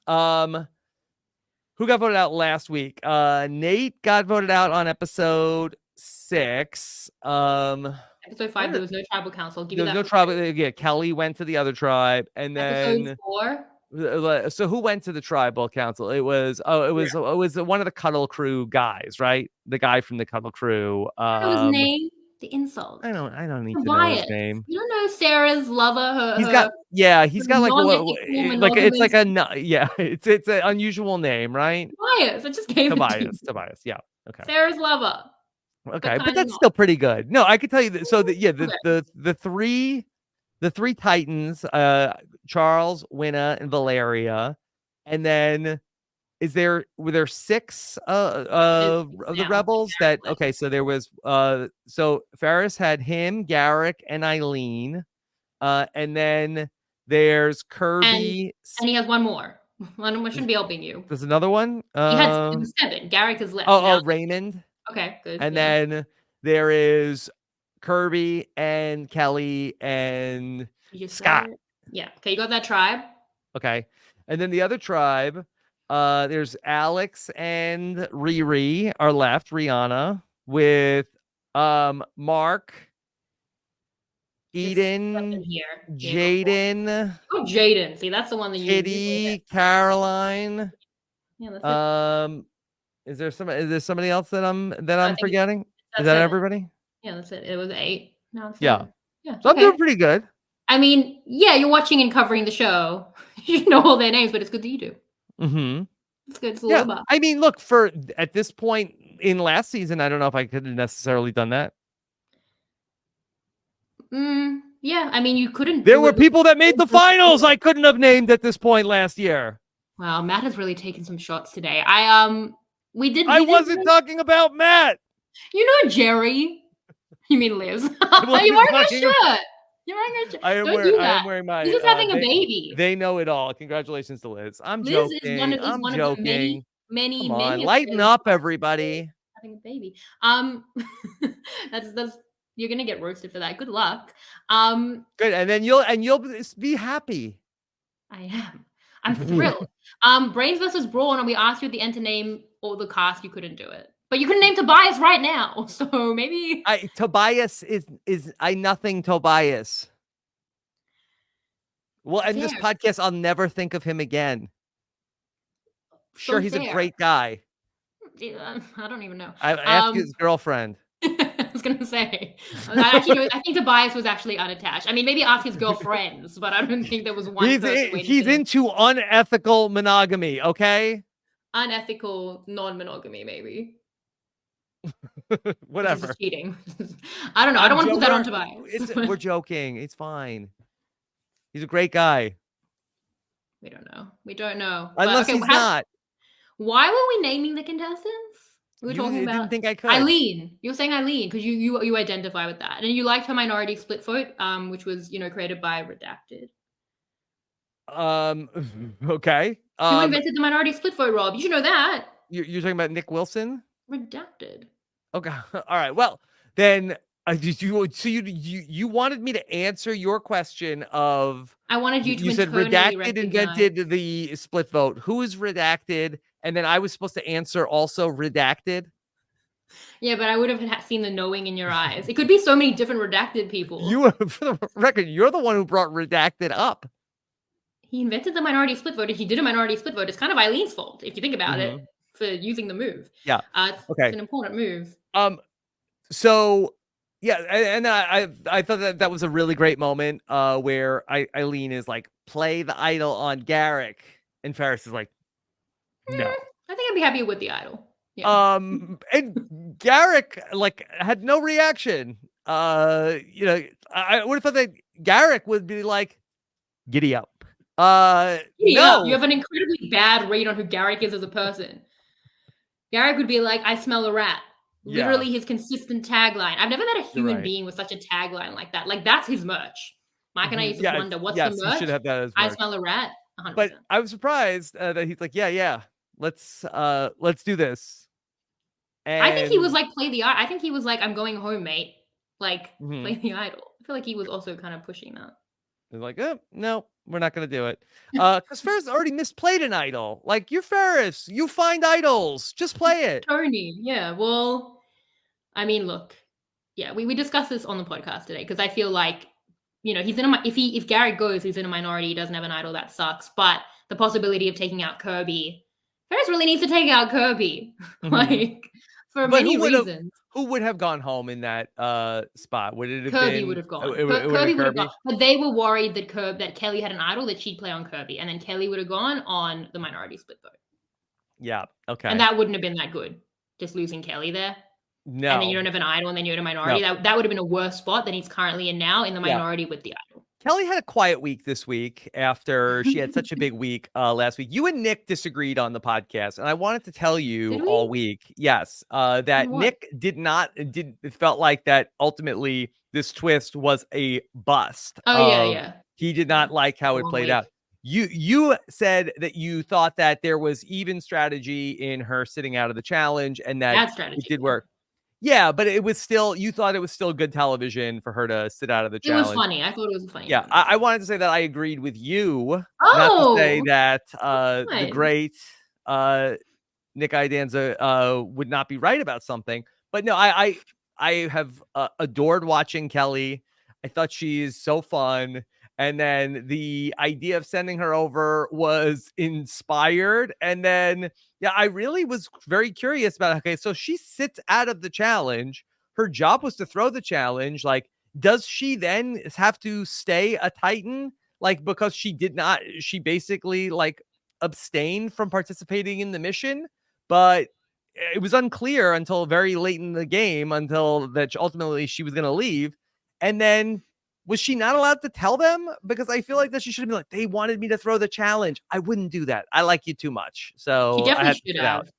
out? Who got voted out last week? Nate got voted out on episode 6. Episode 5, there was no tribal council. There was no tribal. Yeah, Kelly went to the other tribe, and then episode 4. So who went to the tribal council? It was one of the Cuddle Crew guys, right? The guy from the Cuddle Crew. What was his name? The insult. I don't need to know his name. You don't know Sarah's lover. He's got like it's like it's an unusual name, right? Tobias. I just gave Tobias. Yeah. Okay. Sarah's lover. Okay, but that's still pretty good. No, I could tell you that. So the 3 Titans, Charles, Winna, and Valeria, and then were there 6 of the rebels that okay, so there was so Ferris had him, Garrick, and Eileen, and then there's Kirby, and he has one more. One shouldn't be helping you. There's another one. He had 7. Garrick is left. Raymond. Okay, good. And then there is Kirby and Kelly and Scott. Yeah. Okay, you got that tribe. Okay. And then the other tribe, there's Alex and Riri are left, Rihanna, with Mark, Eden, Jaden. Oh, Jaden. See, that's the one that you Kitty, Caroline. Yeah, that's it. Is there somebody else that I'm forgetting? Is that everybody? Yeah, that's it. It was 8. No, it's yeah. So I'm doing pretty good. I mean, yeah, you're watching and covering the show. You know all their names, but it's good that you do. Mm-hmm. It's good. It's a little bit. I mean, look, at this point in last season, I don't know if I could have necessarily done that. Yeah, I mean, you couldn't. There were people that made the finals I couldn't have named at this point last year. Wow, Matt has really taken some shots today. I wasn't talking about Matt. You know Jerry. You mean Liz? You're wearing a shirt. You're wearing a shirt. I am wearing my. Liz is having a baby. They know it all. Congratulations to Liz. I'm joking. Is one of the many. Come on, lighten up, everybody. Having a baby. That's you're gonna get roasted for that. Good luck. Good, and then you'll be happy. I am. I'm thrilled. Brains versus Brawn, and we asked you at the end to name all the cast. You couldn't do it. But you can name Tobias right now, so maybe Tobias is nothing Tobias. Well, in this podcast, I'll never think of him again. Sure, he's a great guy. I don't even know. I asked his girlfriend. I was gonna say. I think Tobias was actually unattached. I mean, maybe ask his girlfriends, but I don't think there was one. He's into unethical monogamy. Okay. Unethical non-monogamy, maybe. Whatever. Cheating. I don't know. I don't want to put that on Tobias. We're joking. It's fine. He's a great guy. We don't know. Unless he's not. Why were we naming the contestants? We were talking about. Didn't think I could. Eileen. You were saying Eileen because you identify with that, and you liked her minority split vote, which was created by Redacted. Okay. Who invented the minority split vote, Rob? You should know that. You're talking about Nick Wilson? Redacted. Okay. All right. Well, then you wanted me to answer your question of. I wanted you to. You said Redacted invented the split vote. Who is Redacted? And then I was supposed to answer also Redacted. Yeah, but I would have seen the knowing in your eyes. It could be so many different Redacted people. For the record, you're the one who brought Redacted up. He invented the minority split vote. If he did a minority split vote, it's kind of Eileen's fault if you think about it. for using the move. Yeah. It's Okay. an important move. So yeah, and I thought that was a really great moment where Eileen is like, play the idol on Garrick, and Ferris is like, no. I think I'd be happy with the idol. Yeah. And Garrick like had no reaction. You know, I would have thought that Garrick would be like, giddy up. Yeah, you No. have an incredibly bad read on who Garrick is as a person. Garrick would be like, I smell a rat. Yeah. Literally his consistent tagline. I've never met a human right. being with such a tagline like that. Like, that's his merch. Mike and I used to wonder, what's the Yes, you merch? should have that as I merch. smell a rat. 100%. But I was surprised that he's like, yeah, let's do this. And I think he was like, I think he was like, I'm going home, mate. Like, Mhm. play the idol. I feel like he was also kind of pushing that. they're like, no, we're not gonna do it. Because Ferris already misplayed an idol. Like, you're Ferris, you find idols, just play it. Tony, yeah. Well, I mean, look, yeah, we discussed this on the podcast today because I feel like, you know, he's in a if Garrett goes, he's in a minority, he doesn't have an idol, that sucks. But the possibility of taking out Kirby, Ferris really needs to take out Kirby, like for many reasons. Who would have gone home in that spot? Would it have Kirby been? would have gone. It would Kirby have would have gone. But they were worried that Kelly had an idol that she'd play on Kirby, and then Kelly would have gone on the minority split vote. Yeah. Okay. And that wouldn't have been that good. Just losing Kelly there. No. And then you don't have an idol, and then you're in a minority. No. That would have been a worse spot than he's currently in now, in the minority with the idol. Kelly had a quiet week this week after she had such a big week last week. You and Nick disagreed on the podcast, and I wanted to tell you all week, yes, that Nick it felt like that ultimately this twist was a bust. Oh, yeah. He did not like how it played out. You said that you thought that there was even strategy in her sitting out of the challenge, and that it did work. Yeah, but it was still, you thought it was still good television for her to sit out of the challenge. It was funny. I thought it was funny. Yeah, I wanted to say that I agreed with you. Not to say that the great Nick Idanza would not be right about something. But no, I have adored watching Kelly. I thought she's so fun. And then the idea of sending her over was inspired. And then, yeah, I really was very curious about, okay, so she sits out of the challenge. Her job was to throw the challenge. Like, does she then have to stay a Titan? Like, because she basically like abstained from participating in the mission. But it was unclear until very late in the game, until that ultimately she was going to leave. And then, was she not allowed to tell them? Because I feel like that she should have been like, they wanted me to throw the challenge. I wouldn't do that. I like you too much. So she definitely should have.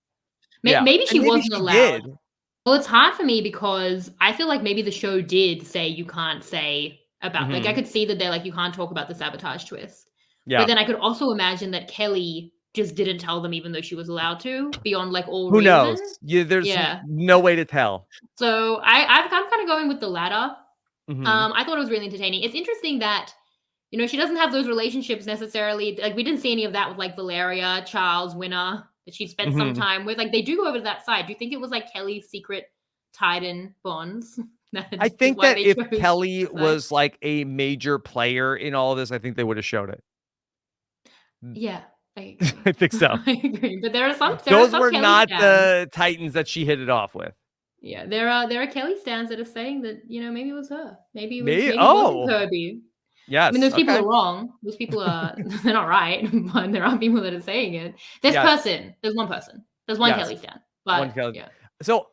Maybe she wasn't allowed. Well, it's hard for me because I feel like maybe the show did say you can't say about, like, I could see that they're like, you can't talk about the sabotage twist. Yeah. But then I could also imagine that Kelly just didn't tell them, even though she was allowed to, beyond like all reason. Who knows? There's no way to tell. So I'm kind of going with the latter. I thought it was really entertaining. It's interesting that, you know, she doesn't have those relationships necessarily. Like, we didn't see any of that with like Valeria, Charles, Winner, that she spent some time with. Like, they do go over to that side. Do you think it was like Kelly's secret Titan bonds? I think that if Kelly was like a major player in all of this, I think they would have showed it. Yeah, I agree. I think so. I agree. But there are some. Those were not the Titans that she hit it off with. Yeah, there are Kelly stans that are saying that, you know, maybe it was her. Maybe it wasn't Kirby. Yes. I mean, those people are wrong. Those people are they're not right, but there are people that are saying it. There's one person. There's one Kelly stan. But one Kelly. Yeah. So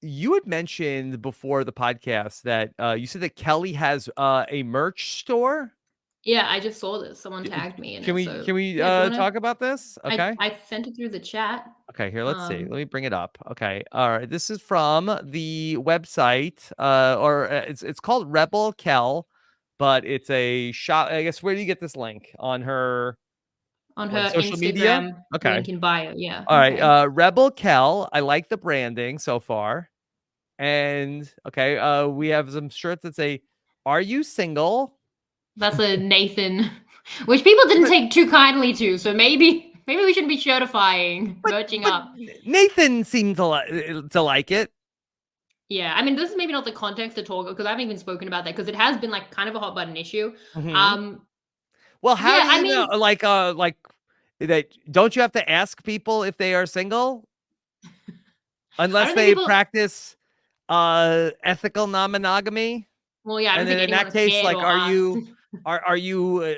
you had mentioned before the podcast that you said that Kelly has a merch store. Yeah, I just saw this. Someone tagged me. Can we talk about this? Okay. I sent it through the chat. Okay, here, let's see. Let me bring it up. Okay. All right. This is from the website, or it's called Rebel Kel, but it's a shop. I guess, where do you get this link? On her social Instagram media? Okay. Link in bio. Yeah. All right. Rebel Kel. I like the branding so far. And okay, we have some shirts that say, "Are you single?" That's a Nathan, which people didn't take too kindly to. So maybe we shouldn't be certifying, merching up. Nathan seemed to like it. Yeah, I mean, this is maybe not the context to talk, because I haven't even spoken about that, because it has been like kind of a hot button issue. Well, how do you know? Like, That don't you have to ask people if they are single? I Unless don't think they people. practice ethical non-monogamy. Well, yeah, I don't And think then in anyone that has case, cared like, or asked.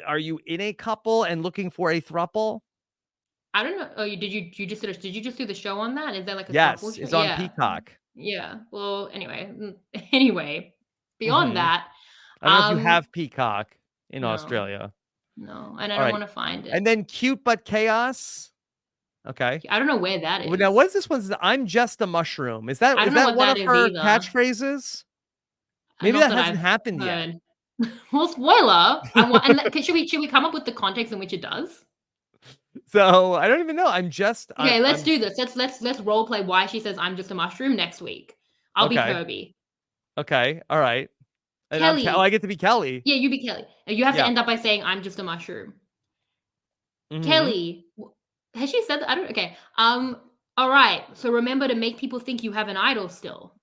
are you in a couple and looking for a throuple? I don't know. Oh, you just did you just do the show on that? Is that like a throuple Yes, show? it's on Yeah. Peacock. Yeah. Well, anyway. Anyway, beyond Mhm. that, I don't know if you um, have Peacock in no, Australia. no, and I All don't right. want to find And it. then Cute But Chaos. Okay. I don't know where that Well, now is. what is this one's I'm just a mushroom. Is I that don't know what one that of is her either. catchphrases? Maybe Not that that hasn't I've happened yet. heard. Well, spoiler. I want. And should we come up with the context in which it does? So I don't even know. Okay, let's I'm do this. Let's role play why she says I'm just a mushroom next week. I'll be okay. Kirby. Okay. All right. And I Kelly. get to be Kelly. Yeah, you be Kelly. And you have to Yeah. end up by saying I'm just a mushroom. Hmm. Kelly. Has she said that? I don't. Okay. All right. So remember to make people think you have an idol still.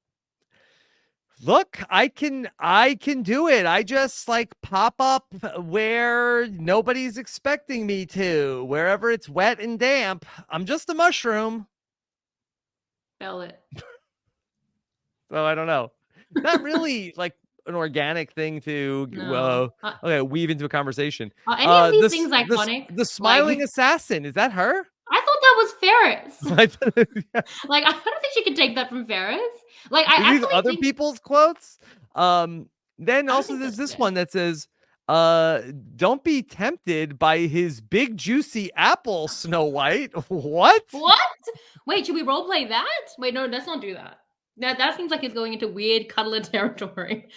Look, I can do it. I just like pop up where nobody's expecting me to, wherever it's wet and damp. I'm just a mushroom. Spell it. So I don't know. Not really like an organic thing to No. okay, weave into a conversation. Are any of these This things iconic? the Like, smiling assassin, is that her? I thought that was Ferris. I thought yeah. Like, I don't think she could take that from Ferris. Like, I Are these actually other think people's quotes? Then I don't also think there's that's this fair. one that says, don't be tempted by his big juicy apple, Snow White. What? What? Wait, should we role play that? Wait, no, let's not do that. That seems like it's going into weird cuddler territory.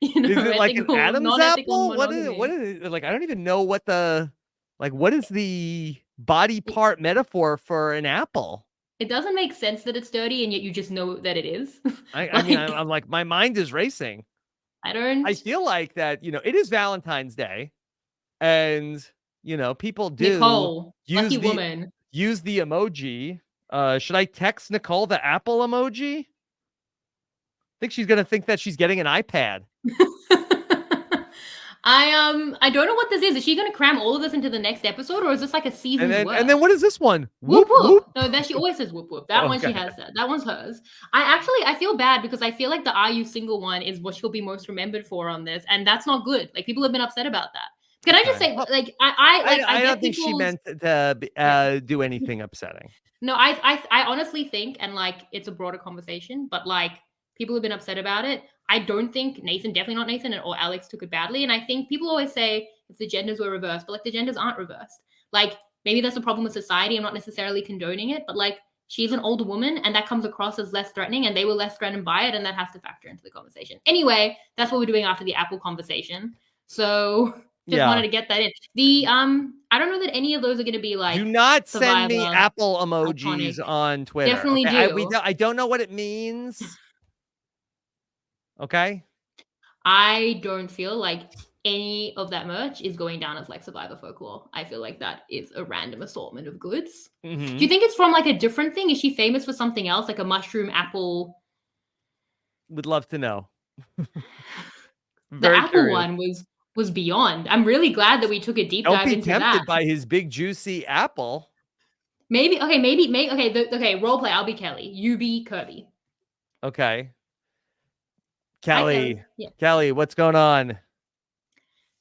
Is it like an Ethical, Adam's non-ethical apple? What monogamy. is it? Like I don't even know what is the body It, part metaphor for an apple? it doesn't make sense that it's dirty, and yet you just know that it is. I mean Like, I'm like my mind is racing. I I don't. feel like that, it is Valentine's Day and people do Nicole, lucky use the woman. emoji. Should I text Nicole the apple emoji? Think she's gonna think that she's getting an iPad. I don't know what this is. Is she gonna cram all of this into the next episode, or is this like a And season's then worth? what is this one? Whoop Whoop whoop. whoop. No, that she always says whoop whoop. That Oh, one she okay. has said. That one's hers. I feel bad because I feel like the Are You Single one is what she'll be most remembered for on this, and that's not good. Like people have been upset about that. Can I just Okay. say, Well, like I I get don't think she people's meant to yeah. do anything upsetting. No, I honestly think, and like it's a broader conversation, but like people have been upset about it. I don't think Nathan, definitely not Nathan, or Alex took it badly. And I think people always say if the genders were reversed, but like the genders aren't reversed. Like maybe that's a problem with society. I'm not necessarily condoning it, but like she's an older woman and that comes across as less threatening, and they were less threatened by it, and that has to factor into the conversation. Anyway, that's what we're doing after the Apple conversation. So just Yeah. wanted to get that in. The I don't know that any of those are going to be like Do not send me Survivor, apple emojis iconic. on Twitter. Definitely Okay. do. I don't know what it means. Okay. I don't feel like any of that merch is going down as like Survivor folklore. I feel like that is a random assortment of goods. Do you Hmm. think it's from like a different thing? Is she famous for something else, like a mushroom apple? Would love to know. The Very apple curious. one was beyond. I'm really glad that we took a deep Don't dive be into that. tempted by his big juicy apple. Maybe okay, okay. Role play. I'll be Kelly. You be Kirby. Okay. Hi, Kelly. Kelly. Yeah, Kelly, what's going on?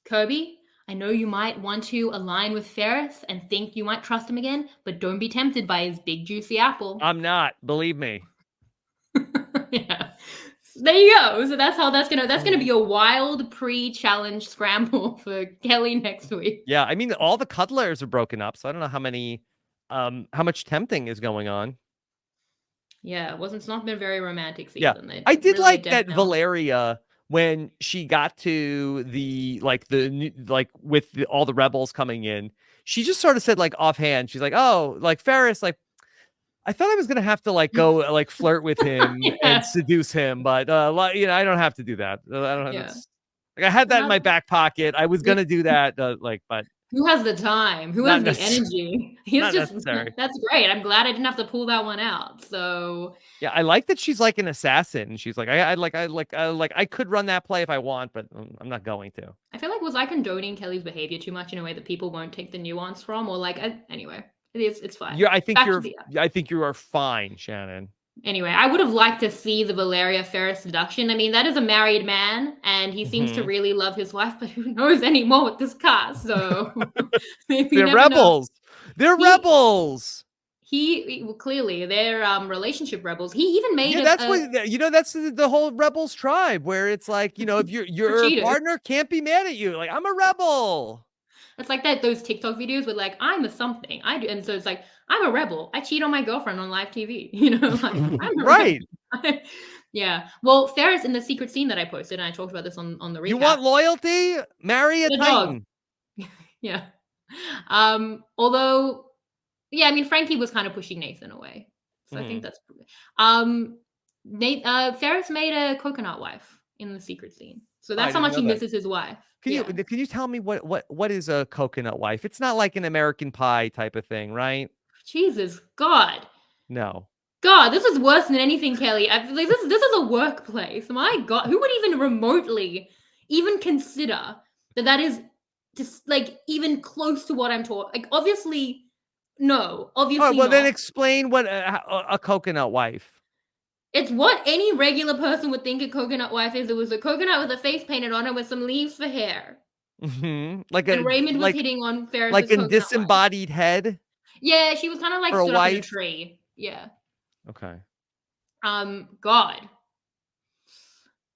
Kirby. I know you might want to align with Ferris and think you might trust him again, but don't be tempted by his big juicy apple. I'm not, believe me. Yeah. So there you go. So that's how that's gonna be a wild pre-challenge scramble for Kelly next week. Yeah, I mean all the cuddlers are broken up, so I don't know how much tempting is going on. Yeah, it's not been a very romantic Yeah. season. They I did really like that down. Valeria when she got to with all the rebels coming in, she just sort of said like offhand, she's like, "Oh, like Ferris, like I thought I was gonna have to like go like flirt with him and Yeah. seduce him, but I don't have to do that. I don't have Yeah. like I had that in my Not back pocket. I was gonna do that, but Who has the time? Who Not has the necessary. energy? He's Not just necessary. that's great. I'm glad I didn't have to pull that one out. So Yeah, I like that she's like an assassin. She's like, I could run that play if I want, but I'm not going to. I feel like was I condoning Kelly's behavior too much in a way that people won't take the nuance from, or like anyway, it's fine. Yeah, Back to the I think you are fine, Shannon. Anyway, I would have liked to see the Valeria Ferris seduction. I mean, that is a married man, and he seems to Mhm. really love his wife, but who knows anymore with this cast? So maybe you They're never know. rebels. They're He rebels. well, clearly they're relationship rebels. He even made Yeah, that's what that's the whole rebels tribe, where it's like, if for your cheaters. partner can't be mad at you, like I'm a rebel. It's like that those TikTok videos with like I'm a something I do, and so it's like I'm a rebel. I cheat on my girlfriend on live TV. Like I'm a rebel. Right. Yeah. Well, Ferris in the secret scene that I posted, and I talked about this on the You recap. want loyalty? Marry a The dog. Titan. Yeah. Although, yeah, I mean Frankie was kind of pushing Nathan away, so I think that's Ferris made a coconut wife in the secret scene, so I that's how didn't much know he that. misses his wife. Can you tell me what is a coconut wife? It's not like an American Pie type of thing, right? Jesus God. No. God, this is worse than anything, Kelly. Like, this is a workplace. My God, who would even remotely even consider that is just like even close to what I'm talking? Like, obviously, no, All right, obviously well, then not. explain what a coconut wife. It's what any regular person would think a coconut wife is. It was a coconut with a face painted on it with some leaves for hair. Like And Raymond was hitting on Ferris's like a coconut wife. disembodied head Yeah, she was kind of like for a stood up in a wife. tree. Yeah. Okay. God.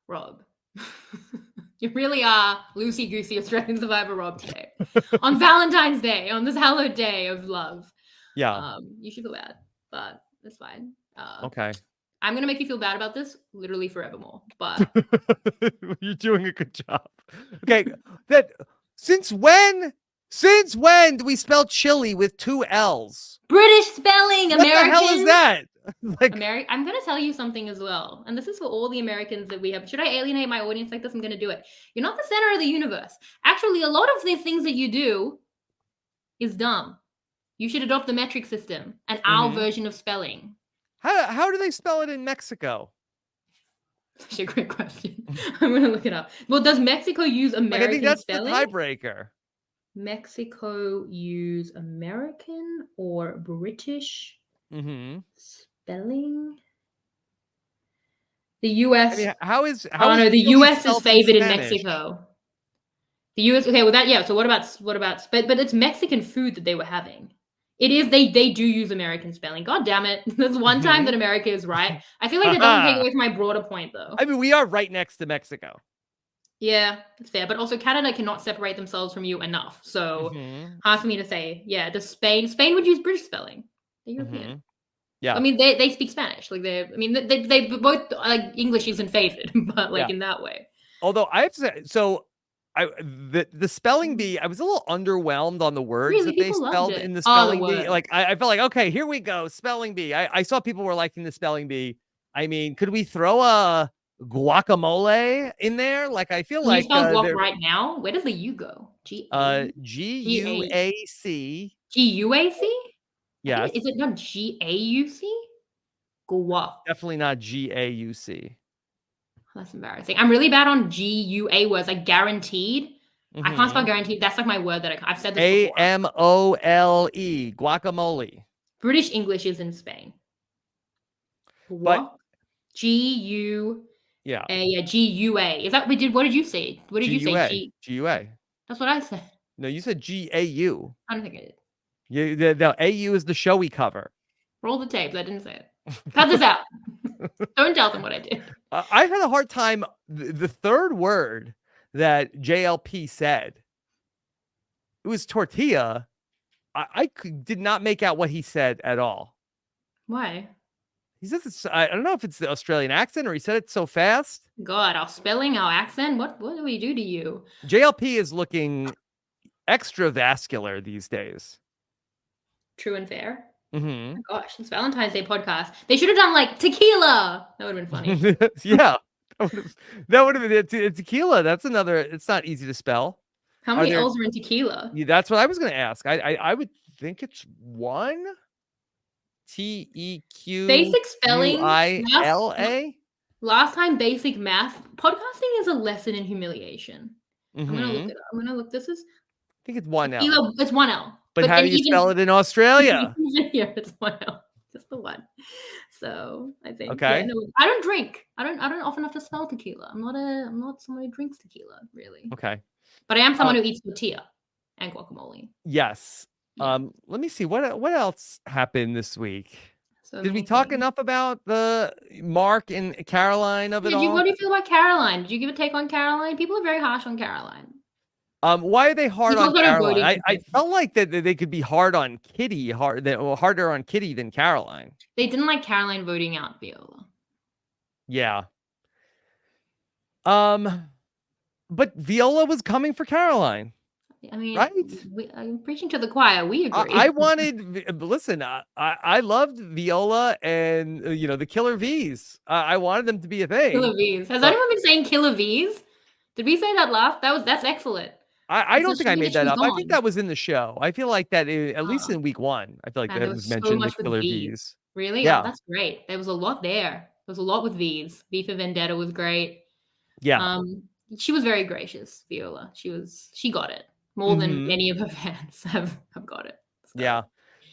Rob. You really are loosey goosey Australian Survivor Rob today. On Valentine's Day, on this hallowed day of love. Yeah. You should feel bad, but it's fine. Okay. I'm gonna make you feel bad about this literally forevermore. But you're doing a good job. Okay. That since when? Since when do we spell chili with 2 L's? British spelling, What American. the hell is that? I'm gonna tell you something as well, and this is for all the Americans that we have. Should I alienate my audience like this? I'm gonna do it. You're not the center of the universe. Actually, a lot of the things that you do is dumb. You should adopt the metric system and our version of spelling. How do they spell it in Mexico? Such a great question. I'm gonna look it up. Well, does Mexico use American I think that's spelling? the tiebreaker. Mexico use American or British spelling? The U.S. I mean, how is no, the chili U.S. is spelled favored in Spanish? Mexico. The U.S. Okay, well yeah. So what about but it's Mexican food that they were having. It is they do use American spelling. God damn it! There's one time that America is right. I feel like that doesn't take away from my broader point though. I mean, we are right next to Mexico. Yeah, it's fair. But also Canada cannot separate themselves from you enough. So hard for me to say. Yeah, Spain would use British spelling. They're European. Yeah. I mean, they speak Spanish. Like they both like English isn't favored, but like in that way. Although I have to say, so the spelling bee, I was a little underwhelmed on the words really? that they spelled in the spelling bee. Like I felt like, okay, here we go, spelling bee. I saw people were liking the spelling bee. I mean, could we throw a guacamole in there? Like I feel like you spell guac right now. Where does the U go? Guac. Guac? Yes. Is it not Gauc? Guac. Definitely not Gauc. That's embarrassing. I'm really bad on GUA words, like guaranteed. I can't spell guaranteed. That's like my word that I've said this before. AMOLE, guacamole. British English is in Spain. But GUA. Yeah, GUA. Is that what did you say? What did you say? GUA. That's what I said. No, you said GAU. I don't think I did. The AU is the show we cover. Roll the tape. I didn't say it. Cut this out. Don't tell them what I did. I had a hard time. The third word that JLP said, it was tortilla. I did not make out what he said at all. Why? He says I don't know if it's the Australian accent or he said it so fast. God, our spelling, our accent. What do we do to you? JLP is looking extra vascular these days. True and fair. Oh my gosh, it's Valentine's Day podcast. They should have done like tequila. That would have been funny. Yeah, that would have been tequila. That's another. It's not easy to spell. How many L's are in tequila? That's what I was going to ask. I would think it's one. Basic spelling. TEQUILA. Last time, basic math. Podcasting is a lesson in humiliation. I'm gonna look Mm-hmm. it up. I'm gonna look. This is I think it's one L. tequila. It's one L. But how do you spell it in Australia? Even here, it's one L. Just the one. So I think. Okay. Yeah, no, I don't drink. I don't often have to spell tequila. I'm not someone who drinks tequila, really. Okay. But I am someone who eats tortilla and guacamole. Yes. Yeah. Let me see what else happened this week. So Did we talk enough about the Mark and Caroline of it all? What do you feel about Caroline? Did you give a take on Caroline? People are very harsh on Caroline. Why are they hard on Caroline? I felt like that they could be hard on Kitty, harder on Kitty than Caroline. They didn't like Caroline voting out Viola. Yeah. But Viola was coming for Caroline. I mean, right? I'm preaching to the choir. We agree. I wanted. Listen, I loved Viola and the Killer V's. I wanted them to be a thing. Killer V's. Has anyone been saying Killer V's? Did we say that last? That's excellent. I don't think I made that up. I think that was in the show. I feel like that at least in week 1. I feel like that was mentioned. The Killer V's. Really? Yeah, that's great. There was a lot there. There was a lot with V's. V for Vendetta was great. Yeah. She was very gracious, Viola. She got it more than many of her fans have got it. So. Yeah.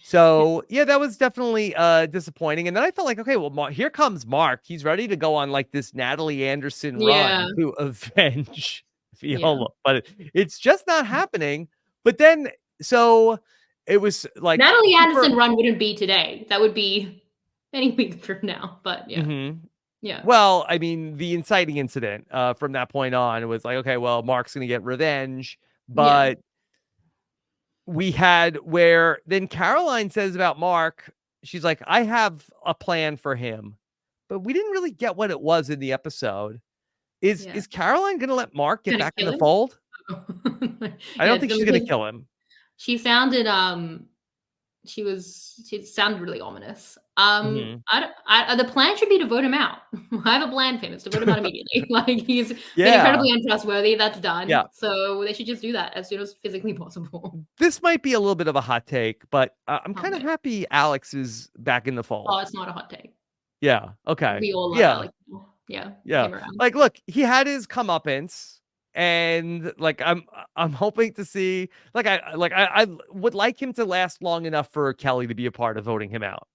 So yeah, that was definitely disappointing. And then I felt like, okay, well, here comes Mark. He's ready to go on like this Natalie Anderson run to avenge Viola, but it's just not happening. But then, so it was like Natalie Anderson run wouldn't be today. That would be any week from now. But yeah. Yeah. Well, I mean, the inciting incident from that point on, it was like, okay, well, Mark's going to get revenge. But we had where then Caroline says about Mark, she's like, I have a plan for him. But we didn't really get what it was in the episode. Is Caroline going to let Mark get back in the fold? I don't think she's going to kill him. She sounded she sounded really ominous. The plan should be to vote him out. I have a plan for him. It's to vote him out immediately. Like he's been incredibly untrustworthy. That's done. Yeah. So they should just do that as soon as physically possible. This might be a little bit of a hot take, but I'm kind of happy Alex is back in the fold. Oh, it's not a hot take. Yeah. Okay. We all love Alex. Yeah. Yeah. Like, look, he had his comeuppance. And like I'm hoping to see I would like him to last long enough for Kelly to be a part of voting him out.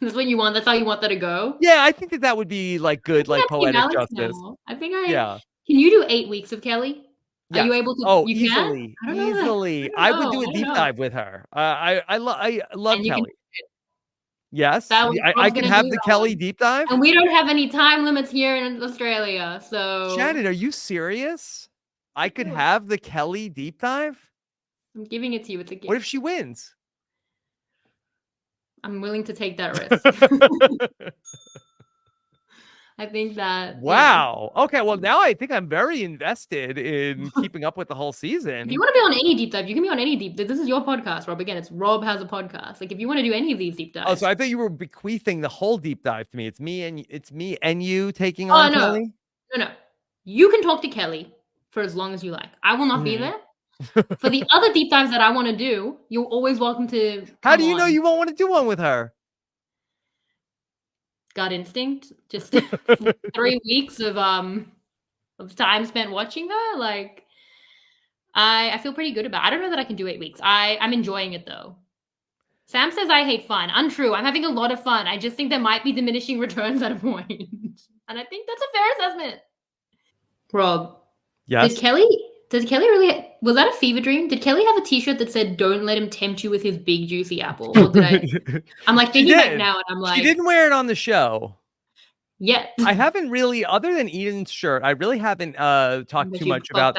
That's what you want. That's how you want that to go. Yeah, I think that would be like good, like poetic justice. I think Can you do 8 weeks of Kelly? Are you able to? Oh, easily. I would do a deep dive with her. I love Kelly. Yes, I can have the Kelly deep dive. And we don't have any time limits here in Australia, so. Shannon, are you serious? I could have the Kelly deep dive? I'm giving it to you. It's a gift. What if she wins? I'm willing to take that risk. I think that. Wow. Yeah. Okay. Well, now I think I'm very invested in keeping up with the whole season. If you want to be on any deep dive, you can be on any deep dive. This is your podcast, Rob. Again, it's Rob has a podcast. Like, if you want to do any of these deep dives. Oh, so I thought you were bequeathing the whole deep dive to me. It's me and you taking on Kelly? No. You can talk to Kelly for as long as you like. I will not be there. For the other deep dives that I want to do, you're always welcome to. How do you know you won't want to do one with her? Gut instinct. Just 3 weeks of time spent watching her. Like, I feel pretty good about it. I don't know that I can do 8 weeks. I'm enjoying it though. Sam says I hate fun. Untrue. I'm having a lot of fun. I just think there might be diminishing returns at a point. And I think that's a fair assessment. Rob. Yes. Did Kelly really? Was that a fever dream? Did Kelly have a T-shirt that said "Don't let him tempt you with his big juicy apple"? Or did I? I'm like thinking back now, and I'm like, she didn't wear it on the show. Yeah, I haven't really, other than Eden's shirt, I really haven't talked too much about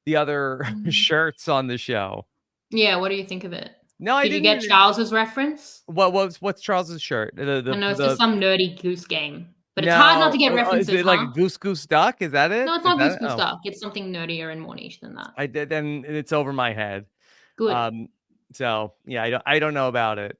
the other shirts on the show. Yeah, what do you think of it? No, I didn't. Did you get Charles's reference? What's Charles's shirt? I know it's just some nerdy goose game. But it's hard not to get references. Is it like Goose Duck? Is that it? No, it's not Goose Duck. It's something nerdier and more niche than that. I did, and it's over my head. Good. So yeah, I don't know about it.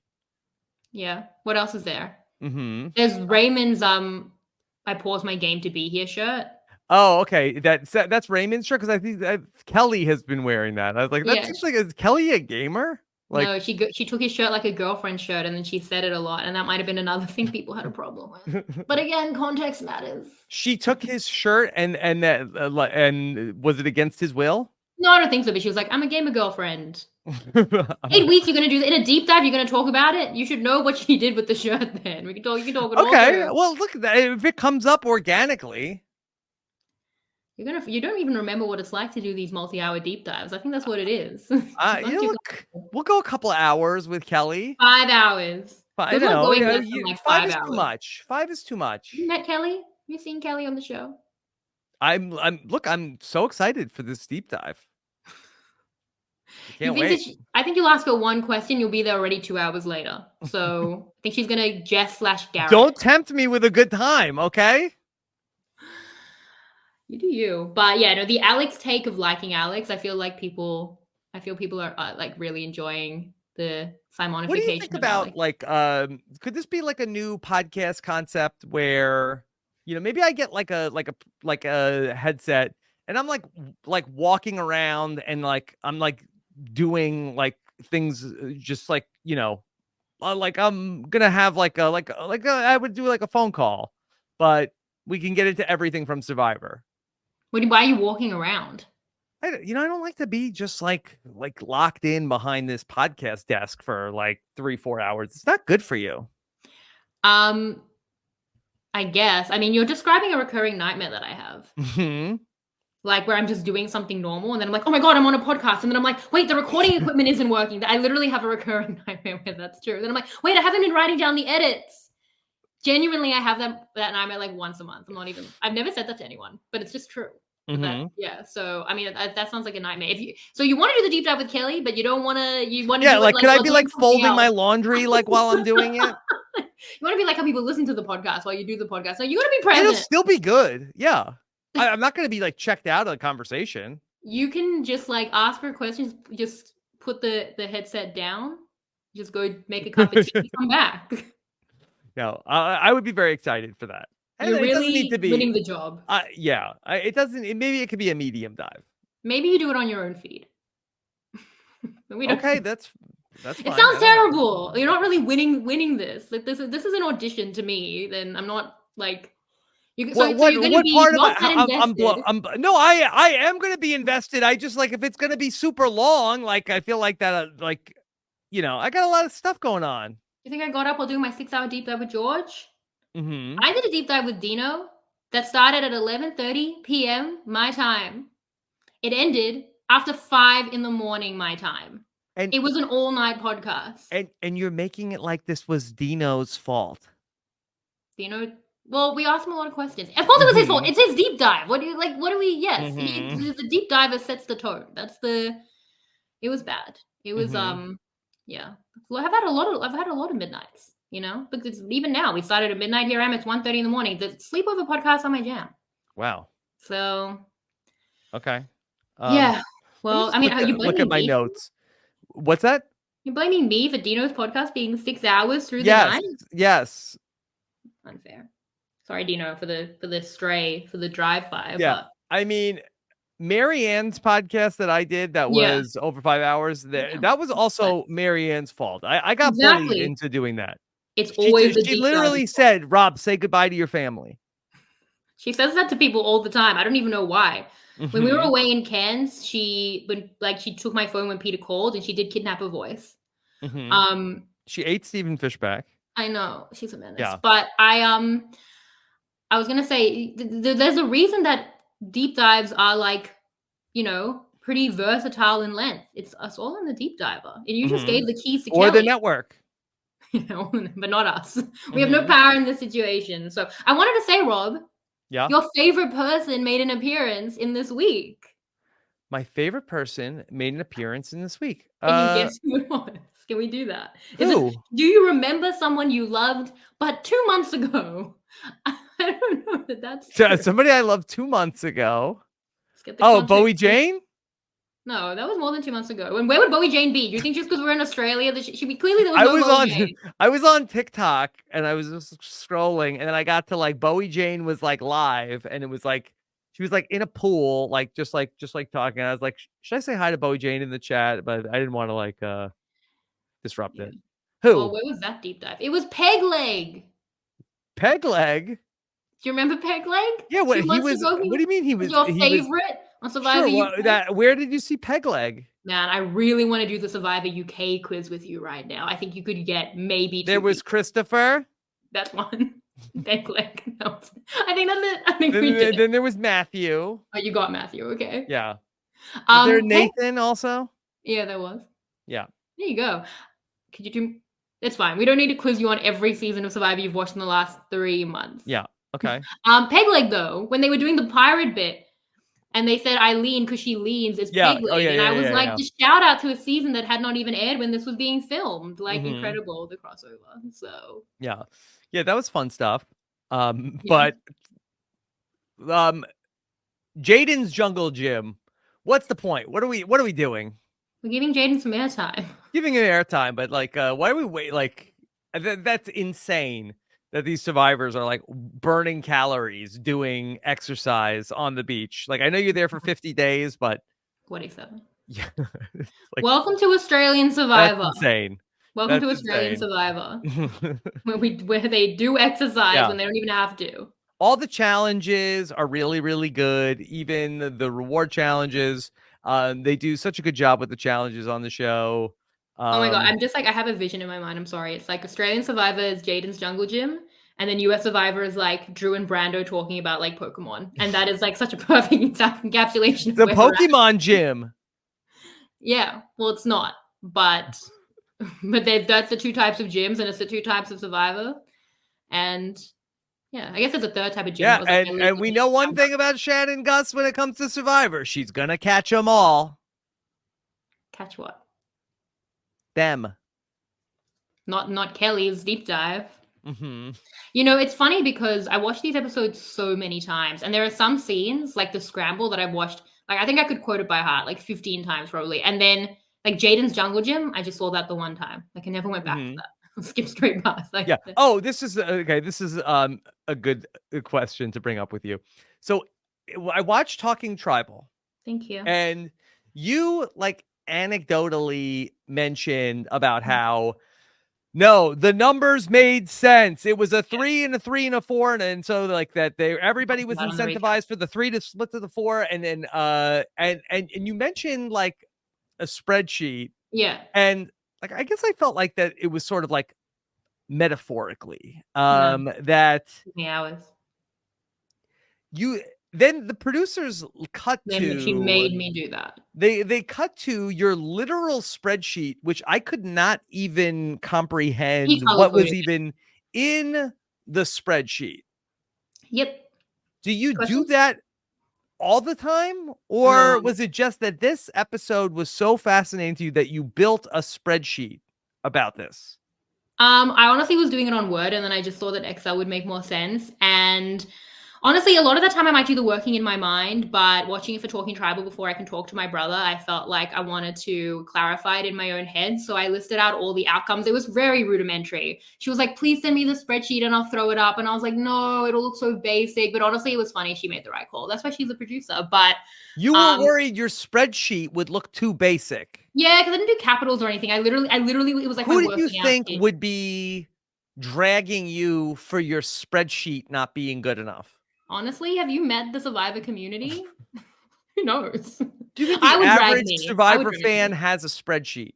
Yeah. What else is there? There's Raymond's I paused my game to be here shirt. Oh, okay. That's Raymond's shirt because I think that Kelly has been wearing that. I was like, that Yeah. seems like, is Kelly a gamer? Like, No, she took his shirt like a girlfriend shirt, and then she said it a lot, and that might have been another thing people had a problem with. But again, context matters. she took his shirt and that and was it against his will? No, I don't think so. But she was like, "I'm a gamer girlfriend." 8 weeks, you're gonna do in a deep dive. You're gonna talk about it. You should know what she did with the shirt. Then we can talk. You can talk it all Okay, through. well, look at that. If it comes up organically, You don't even remember what it's like to do these multi-hour deep dives. I think that's what it is. Don't you look, we'll go a couple of hours with Kelly. 5 hours. I Good luck know. going Yeah, less than like five 5 is too hours. much. 5 is too much. You met Kelly? Have you seen Kelly on the show? I'm so excited for this deep dive. I can't wait. I think you'll ask her one question. You'll be there already 2 hours later. So I think she's gonna Jess/Garrett. Don't tempt me with a good time, okay? You do you. But yeah, no, the Alex take of liking Alex, I feel people are like really enjoying the simonification. What do you think about like could this be like a new podcast concept where maybe I get like a headset and I'm like walking around and like I'm like doing like things just like like I'm gonna have I would do like a phone call, but we can get into everything from Survivor. Why are you walking around? I don't like to be just like locked in behind this podcast desk for like 3-4 hours. It's not good for you. I guess. I mean, you're describing a recurring nightmare that I have. Mm-hmm. Like where I'm just doing something normal and then I'm like, oh my God, I'm on a podcast. And then I'm like, wait, the recording equipment isn't working. I literally have a recurring nightmare where that's true. Then I'm like, wait, I haven't been writing down the edits. Genuinely, I have that nightmare like once a month. I've never said that to anyone, but it's just true. Mm-hmm. Yeah. So, I mean, that sounds like a nightmare. So you want to do the deep dive with Kelly, but you don't want to, yeah, like, could I be like folding my laundry like while I'm doing it? You want to be like how people listen to the podcast while you do the podcast. So you want to be present. It'll still be good. Yeah. I'm not going to be like checked out of the conversation. You can just like ask her questions. Just put the headset down. Just go make a cup of tea and come back. No, I would be very excited for that. You're really winning the job. Yeah. It doesn't. Maybe it could be a medium dive. Maybe you do it on your own feed. Okay, that's fine. It sounds terrible. You're not really winning this. Like this is an audition to me. Then I'm not like. So you're going to be not that invested. No, I am going to be invested. I just like if it's going to be super long, like I feel like that, like, I got a lot of stuff going on. You think I got up while doing my 6-hour deep dive with George? Mm-hmm. I did a deep dive with Dino that started at 11:30 p.m. my time. It ended after 5 a.m. my time. And it was an all-night podcast. And you're making it like this was Dino's fault. Dino. Well, we asked him a lot of questions. Of course it was his fault. It's his deep dive. What do we, yes. The deep diver sets the tone. It was bad. It was, yeah. Well, I've had a lot of midnights, because even now we started at midnight. Here I am. It's 1:30 in the morning. The sleepover podcast on my jam. Wow. So. Okay. Yeah. Well, I mean, are you blaming look at my notes. What's that? You're blaming me for Dino's podcast being 6 hours through the night? Yes. Unfair. Sorry, Dino, for the drive-by. Yeah. But... I mean, Marianne's podcast that I did that was over 5 hours. That was also Marianne's fault. I got bullied into doing that. It's always she literally said, "Rob, say goodbye to your family." She says that to people all the time. I don't even know why. When we were away in Cairns, she took my phone when Peter called and she did kidnapper voice. She ate Stephen Fishback. I know, she's a menace. Yeah. But I was gonna say there's a reason that deep dives are like, pretty versatile in length. It's us all in the deep diver, and you just gave the keys to Kelly. Or the network. But not us. We have no power in this situation. So I wanted to say, Rob, your favorite person made an appearance in this week. My favorite person made an appearance in this week. Can you guess who it was? Can we do that? Who? Do you remember someone you loved, but 2 months ago? I don't know that that's true. Somebody I loved 2 months ago. Bowie Jane? No, that was more than 2 months ago. And where would Bowie Jane be? Do you think just because we're in Australia that she'd be clearly there was no Bowie Jane? I was on TikTok and I was just scrolling and then I got to like Bowie Jane was like live and it was like she was like in a pool, like just like talking. I was like, should I say hi to Bowie Jane in the chat? But I didn't want to like disrupt it. Oh, Who? where was that deep dive? It was Peg Leg. Peg Leg? Do you remember Peg Leg? Yeah, what 2 he months was. ago, What do you mean he was? your He was favorite on Survivor sure. UK. That where did you see Peg Leg? Man, I really want to do the Survivor UK quiz with you right now. I think you could get maybe 2 There was people. Christopher. That's one. Peg Leg. No. I think that's it. I think we did. Then there was Matthew. Oh, you got Matthew. Okay. Yeah. Was there Peg- Nathan also? Yeah, there was. Yeah. There you go. Could you do? It's fine. We don't need to quiz you on every season of Survivor you've watched in the last 3 months. Yeah. Okay. Peg Leg though, when they were doing the pirate bit, and they said Eileen because she leans is Yeah. Peg Leg, Oh, yeah, and I yeah, was yeah, like, yeah. just shout out to a season that had not even aired when this was being filmed. Like Mhm. incredible the crossover. So Yeah. Yeah, that was fun stuff. yeah. But Jaden's Jungle Gym. What's the point? What are we doing? We're giving Jaden some airtime. Giving it airtime, but like why are we wait like that's insane that these survivors are like burning calories doing exercise on the beach. Like I know you're there for 50 days, but 47. yeah. Like, Welcome to Australian Survivor. that's insane. Welcome That's to Australian insane. Survivor. where they do exercise Yeah. when they don't even have to. All the challenges are really, really good. Even the reward challenges. They do such a good job with the challenges on the show. Oh my god, I'm just like, I have a vision in my mind. I'm sorry. It's like Australian Survivor is Jaden's Jungle Gym, and then US Survivor is like Drew and Brando talking about like Pokemon. And that is like such a perfect encapsulation of the where we're at. Pokemon gym. Yeah, well, it's not, but that's the 2 types of gyms, and it's the 2 types of Survivor. And yeah, I guess there's a 3rd type of gym. Yeah, that was, like, and we know one thing about Shannon Guss when it comes to Survivor. She's gonna catch them all. Catch what? Them. Not Kelly's deep dive. Mm-hmm. You know, it's funny because I watched these episodes so many times, and there are some scenes like the scramble that I've watched. Like I think I could quote it by heart like 15 times probably. And then like Jaden's Jungle Gym, I just saw that the one time. Like I never went back to that. Skip straight past. Like, yeah. Oh, this is okay. This is a good question to bring up with you. So I watched Talking Tribal. Thank you. And you like anecdotally mentioned about how no, the numbers made sense. It was a 3 and a 3 and a 4, and so like that everybody was incentivized for the 3 to split to the 4, and then and you mentioned like a spreadsheet. Yeah. And like I guess I felt like that it was sort of like metaphorically that hours. You then the producers cut to she made me do that. They cut to your literal spreadsheet, which I could not even comprehend what was even in the spreadsheet. Yep. Do you do that all the time? Or was it just that this episode was so fascinating to you that you built a spreadsheet about this? I honestly was doing it on Word, and then I just thought that Excel would make more sense. And honestly, a lot of the time I might do the working in my mind, but watching it for Talking Tribal before I can talk to my brother, I felt like I wanted to clarify it in my own head. So I listed out all the outcomes. It was very rudimentary. She was like, please send me the spreadsheet and I'll throw it up. And I was like, no, it'll look so basic. But honestly, it was funny. She made the right call. That's why she's a producer. But you were worried your spreadsheet would look too basic. Yeah, because I didn't do capitals or anything. I literally, it was like, who did you think would be dragging you for your spreadsheet not being good enough? Honestly, have you met the Survivor community? Who knows? Do you think the average Survivor fan has a spreadsheet?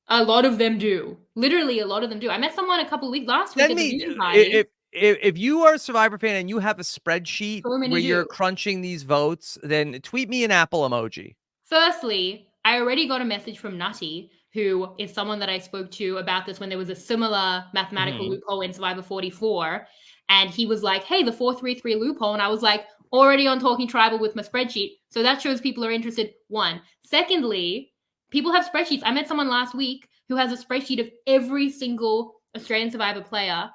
A lot of them do. Literally, a lot of them do. I met someone a couple of weeks last week at the viewing party. If you are a Survivor fan and you have a spreadsheet where you're crunching these votes, then tweet me an apple emoji. Firstly, I already got a message from Nutty, who is someone that I spoke to about this when there was a similar mathematical loophole in Survivor 44. And he was like, hey, the 433 loophole. And I was like, already on Talking Tribal with my spreadsheet. So that shows people are interested, one. Secondly, people have spreadsheets. I met someone last week who has a spreadsheet of every single Australian Survivor player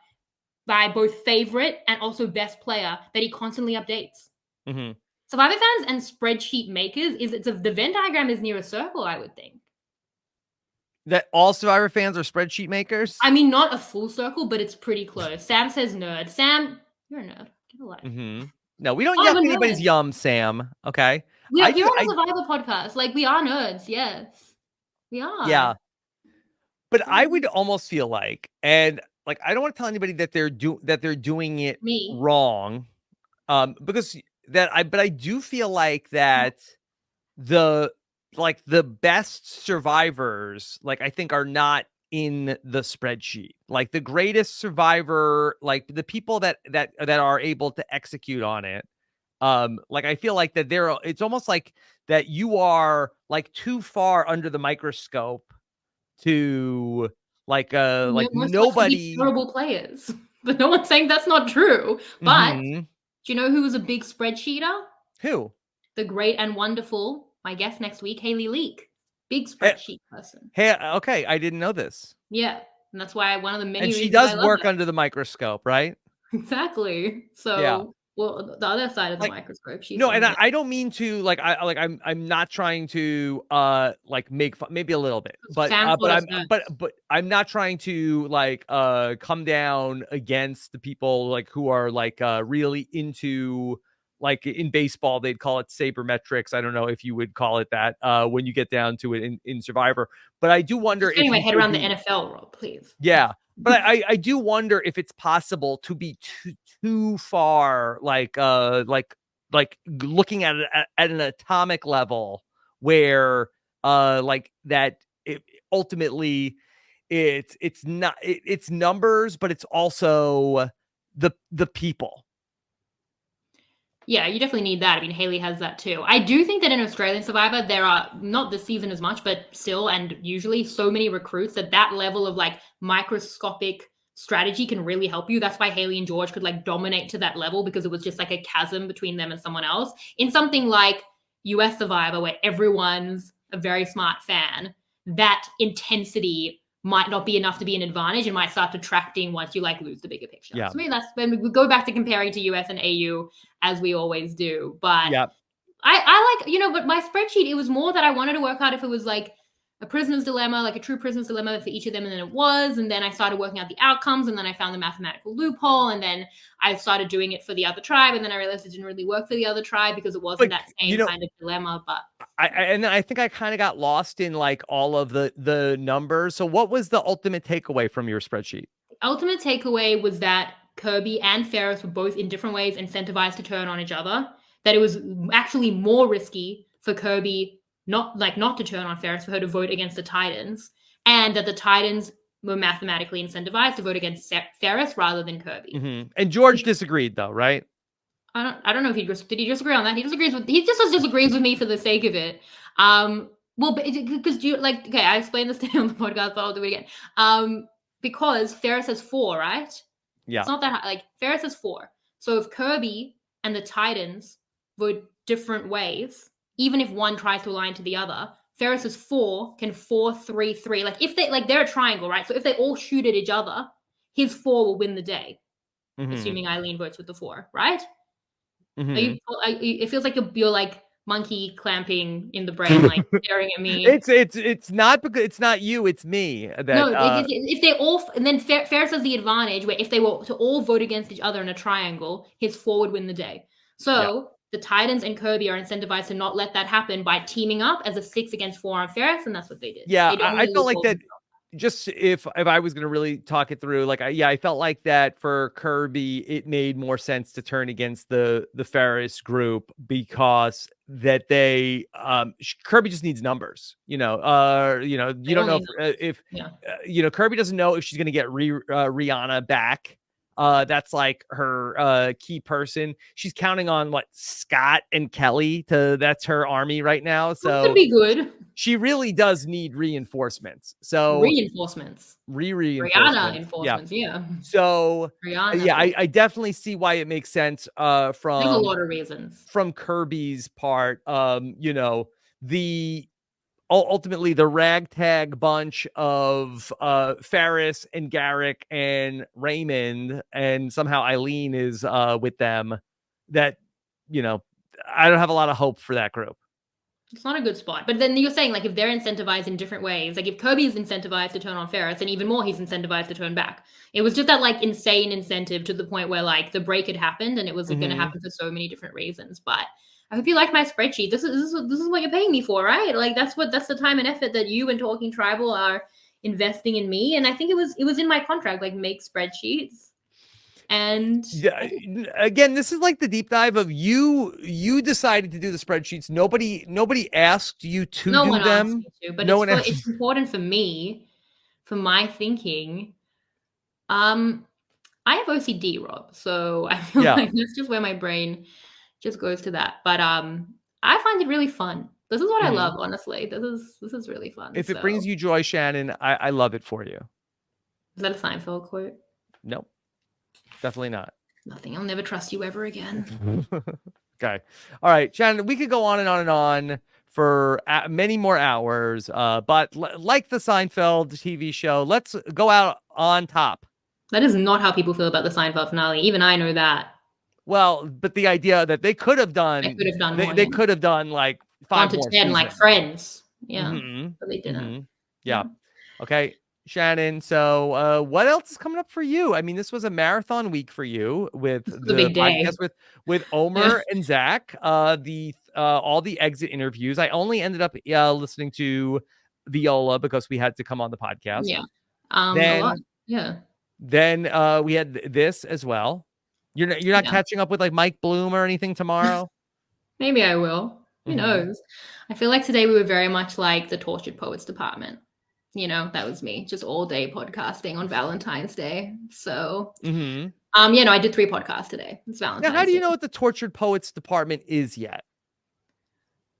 by both favorite and also best player that he constantly updates. Mm-hmm. Survivor fans and spreadsheet makers, the Venn diagram is near a circle, I would think. That all Survivor fans are spreadsheet makers? I mean, not a full circle, but it's pretty close. Sam says nerd. Sam, you're a nerd. Give a like. Mm-hmm. No, we don't I'm yuck a anybody's nerd. yum, Sam. Okay. We are, I you're just, on a Survivor podcast. Like, we are nerds. Yes, we yeah. are. But I would almost feel like, and like, I don't want to tell anybody that they're doing it Me. wrong. Because but I do feel like that the the best survivors, like, I think, are not in the spreadsheet. Like, the greatest survivor, like the people that are able to execute on it, like, I feel like that it's almost like that you are like too far under the microscope to like Most of us could be nobody. terrible players, but no one's saying that's not true. But Mhm. do you know who was a big spreadsheeter? Who? The great and wonderful, my guest next week, Haley Leak. Big Hey, spreadsheet person. hey, okay, I didn't know this. Yeah. And that's why one of the And many she reasons I does love work her. under the microscope, right? Exactly. Yeah. So, well, the other side of the Like, microscope, she's no, and someone else. I don't mean to, like, I'm not trying to like make fun, maybe a little bit, Sam taught us that. but I'm not trying to like come down against the people like who are like really into, like, in baseball they'd call it sabermetrics. I don't know if you would call it that when you get down to it in Survivor, but I do wonder Just getting if my you head could around the be. NFL, Rob, please. Yeah, but I do wonder if it's possible to be too far, like looking at it at an atomic level, where like that it ultimately it's not it's numbers, but it's also the people. Yeah, you definitely need that. I mean, Haley has that too. I do think that in Australian Survivor, there are not this season as much, but still, and usually, so many recruits that level of like microscopic strategy can really help you. That's why Haley and George could like dominate to that level, because it was just like a chasm between them and someone else. In something like US Survivor, where everyone's a very smart fan, that intensity might not be enough to be an advantage and might start detracting once you like lose the bigger picture. Yeah. So maybe that's when we go back to comparing to US and AU, as we always do. But Yeah. I like, but my spreadsheet, it was more that I wanted to work out if it was like a prisoner's dilemma, like a true prisoner's dilemma for each of them. And then it was, and then I started working out the outcomes, and then I found the mathematical loophole, and then I started doing it for the other tribe. And then I realized it didn't really work for the other tribe because it wasn't But that same kind of dilemma. But I think I kind of got lost in like all of the numbers. So what was the ultimate takeaway from your spreadsheet? ultimate takeaway was that Kirby and Ferris were both in different ways incentivized to turn on each other. That it was actually more risky for Kirby not to turn on Ferris, for her to vote against the Titans, and that the Titans were mathematically incentivized to vote against Ferris rather than Kirby. Mm-hmm. And George disagreed, though, right? I don't know if did he disagree on that. He just disagrees with me for the sake of it. Well, because okay, I explained this to him on the podcast, but I'll do it again. Because Ferris has 4, right? Yeah. It's not that high. Like, Ferris has 4. So if Kirby and the Titans vote different ways, even if one tries to align to the other, Ferris's 4 can 4-3-3. Like, if they're a triangle, right? So if they all shoot at each other, his 4 will win the day, assuming Eileen votes with the 4, right? Mm-hmm. It feels like you're like monkey clamping in the brain, like staring at me. It's not because it's not you, it's me. No, if they all, and then Ferris has the advantage where if they were to all vote against each other in a triangle, his 4 would win the day. So the Titans and Kirby are incentivized to not let that happen by teaming up as a 6 against 4 on Ferris, and that's what they did. Yeah, I felt like that. Just if I was going to really talk it through, like, I felt like that for Kirby, it made more sense to turn against the Ferris group, because that they Kirby just needs numbers, you don't know if Kirby doesn't know if she's going to get Rihanna back. That's like her key person. She's counting on what, Scott and Kelly that's her army right now. So that could be good. She really does need reinforcements. So reinforcements. Rihanna enforcements, yeah. So Rihanna. Yeah, I definitely see why it makes sense from there's a lot of reasons. From Kirby's part. The ultimately the ragtag bunch of Ferris and Garrick and Raymond, and somehow Eileen is with them. That I don't have a lot of hope for that group. It's not a good spot. But then you're saying, like, if they're incentivized in different ways, like if Kobe's incentivized to turn on Ferris, then even more he's incentivized to turn back. It was just that like insane incentive to the point where like the break had happened and it was like, going to happen for so many different reasons. But I hope you like my spreadsheet. This is what you're paying me for, right? Like that's the time and effort that you and Talking Tribal are investing in me. And I think it was in my contract, like make spreadsheets. And yeah, again, this is like the deep dive of you decided to do the spreadsheets. Nobody asked you to no do one them. asked me to, but No it's important for me, for my thinking. I have OCD, Rob, so I feel Yeah. like that's just where my brain just goes to that. But I find it really fun. This is what I love, honestly. This is really fun. If it So brings you joy, Shannon, I love it for you. is that a Seinfeld quote? Nope, definitely not. Nothing. I'll never trust you ever again. Okay. All right, Shannon, we could go on and on and on for many more hours, but like the Seinfeld TV show, let's go out on top. That is not how people feel about the Seinfeld finale. Even I know that. Well, but the idea that they could have done, I could have done more. they could have done like 5 1 to more 10, seasons. like Friends. Yeah, Mm-hmm. but they didn't. Mm-hmm. Yeah. Okay, Shannon. So, what else is coming up for you? I mean, this was a marathon week for you with the big day. podcast with Omer and Zach. All the exit interviews. I only ended up listening to Viola because we had to come on the podcast. Yeah. Then, a lot. Yeah. Then we had this as well. You're not catching up with like Mike Bloom or anything tomorrow? Maybe I will. Who knows? I feel like today we were very much like the Tortured Poets department. You know, that was me, just all day podcasting on Valentine's Day. So, yeah, no, I did 3 podcasts today. It's Valentine's. Now, how do you know what the Tortured Poets department is yet?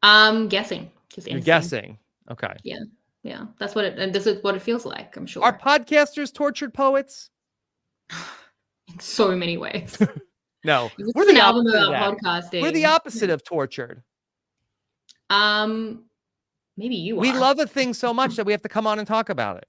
Guessing. You're guessing. Okay. Yeah. Yeah. That's what and this is what it feels like, I'm sure. Are podcasters tortured poets? In so many ways. No. We're the album about podcasting. We're the opposite of tortured. Maybe you We are. love a thing so much that we have to come on and talk about it.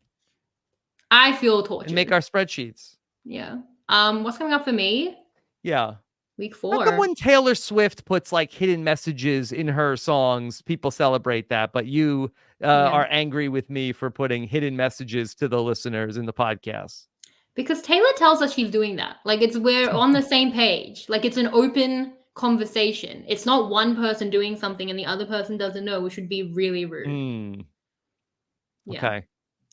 I feel tortured. And make our spreadsheets. Yeah. What's coming up for me? Yeah. Week 4. How come when Taylor Swift puts like hidden messages in her songs, people celebrate that, but you are angry with me for putting hidden messages to the listeners in the podcast? Because Taylor tells us she's doing that. Like we're on the same page. Like it's an open conversation. It's not one person doing something and the other person doesn't know, which would be really rude. Yeah. Okay.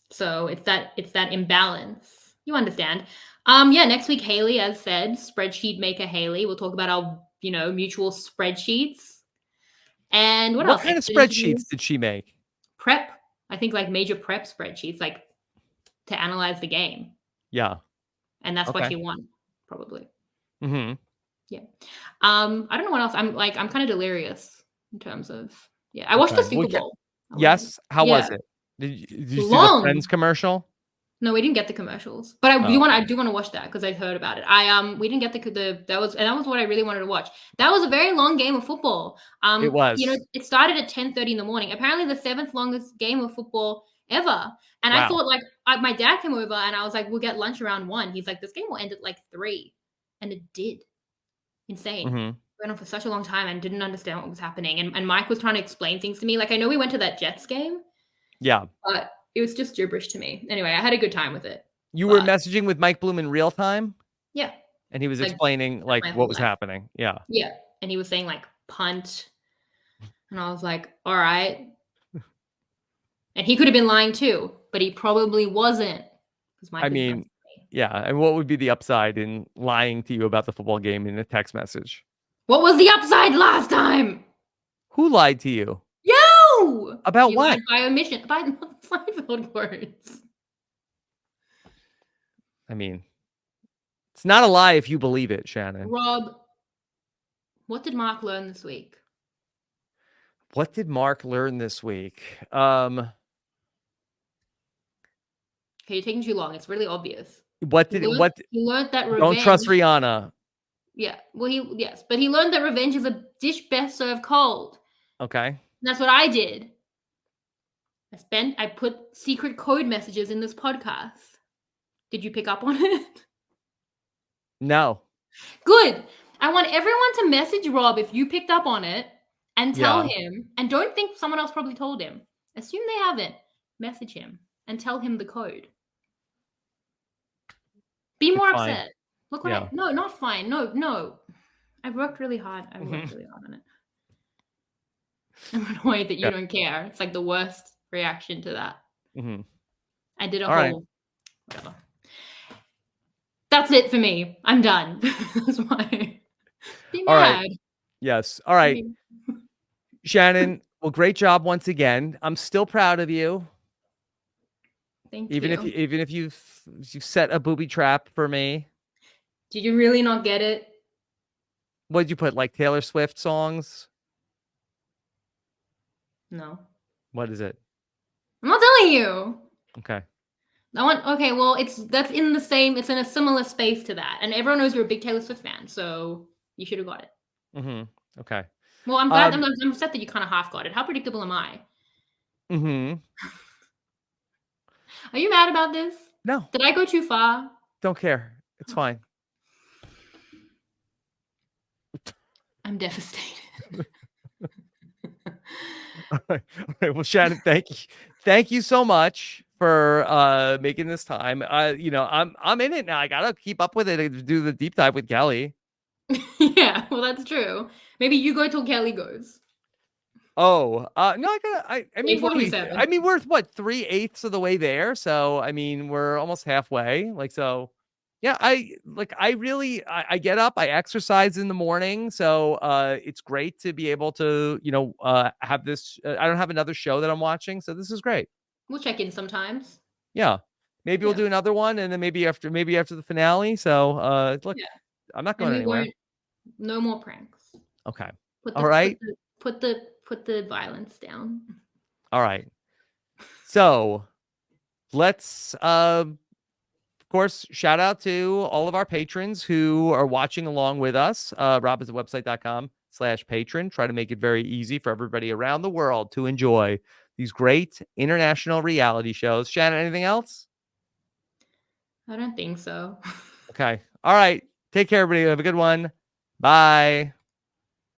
So it's that imbalance. You understand. Next week, Haley, as said, spreadsheet maker Haley. We'll talk about our, mutual spreadsheets. And what else? What kind of spreadsheets did she make? Prep. I think like major prep spreadsheets, like to analyze the game. Yeah. And that's why she won, probably. Mm-hmm. Yeah. I don't know what else. I'm kind of delirious in terms of, I watched the Super Bowl. Yes. How was it? Did you see the Friends commercial? No, we didn't get the commercials, but I do want to watch that because I heard about it. We didn't get that was what I really wanted to watch. That was a very long game of football. It was. It started at 10:30 in the morning. Apparently, the 7th longest game of football ever. And I thought my dad came over and I was like, we'll get lunch around 1. He's like, this game will end at like 3, and it did. Insane. Went on for such a long time and didn't understand what was happening. And Mike was trying to explain things to me. Like I know we went to that Jets game. Yeah. But it was just gibberish to me. Anyway, I had a good time with it. You were messaging with Mike Bloom in real time? Yeah. And he was explaining what was happening. Yeah. Yeah. And he was saying like punt. And I was like, all right. And he could have been lying too, but he probably wasn't. Yeah. And what would be the upside in lying to you about the football game in a text message? What was the upside last time? Who lied to you? You! About what? By omission. By Seinfeld words. It's not a lie if you believe it, Shannon. Rob, what did Mark learn this week? What did Mark learn this week? Okay, you're taking too long. It's really obvious. He learned that revenge. Don't trust Rihanna. Yeah. Well, but he learned that revenge is a dish best served cold. Okay. And that's what I did. I put secret code messages in this podcast. Did you pick up on it? No. Good. I want everyone to message Rob if you picked up on it and tell him, and don't think someone else probably told him. Assume they haven't. Message him and tell him the code. Be more upset. Look what I... No, not fine. No. I've worked really hard. I've worked really hard on it. I'm annoyed that you don't care. It's like the worst reaction to that. I did a whole... Whatever. That's it for me. I'm done. That's why. Be mad. All right. Yes. All right. Shannon, well, great job once again. I'm still proud of you. Thank you. Even if you've set a booby trap for me. Did you really not get it? What did you put? Like Taylor Swift songs? No. What is it? I'm not telling you. Okay. Okay, well, it's in a similar space to that. And everyone knows you're a big Taylor Swift fan, so you should have got it. Okay. Well, I'm glad. I'm upset that you kind of half got it. How predictable am I? Are you mad about this? No. Did I go too far? Don't care. It's fine. I'm devastated. All right. Well, Shannon, thank you so much for making this time. I'm in it now. I gotta keep up with it and do the deep dive with Kelly. Yeah, well, that's true. Maybe you go till Kelly goes. Oh, no, I mean, we're 3/8 of the way there. So, I mean, we're almost halfway. Like, so yeah, I get up, I exercise in the morning. So, it's great to be able to, have this. I don't have another show that I'm watching. So this is great. We'll check in sometimes. Yeah. Maybe we'll do another one. And then maybe after the finale. So, look, I'm not going anywhere. No more pranks. Okay. All right. Put the violence down. All right. So let's, of course, shout out to all of our patrons who are watching along with us. RHAPisawebsite.com/patron. Try to make it very easy for everybody around the world to enjoy these great international reality shows. Shannon, anything else? I don't think so. Okay. All right. Take care, everybody. Have a good one. Bye.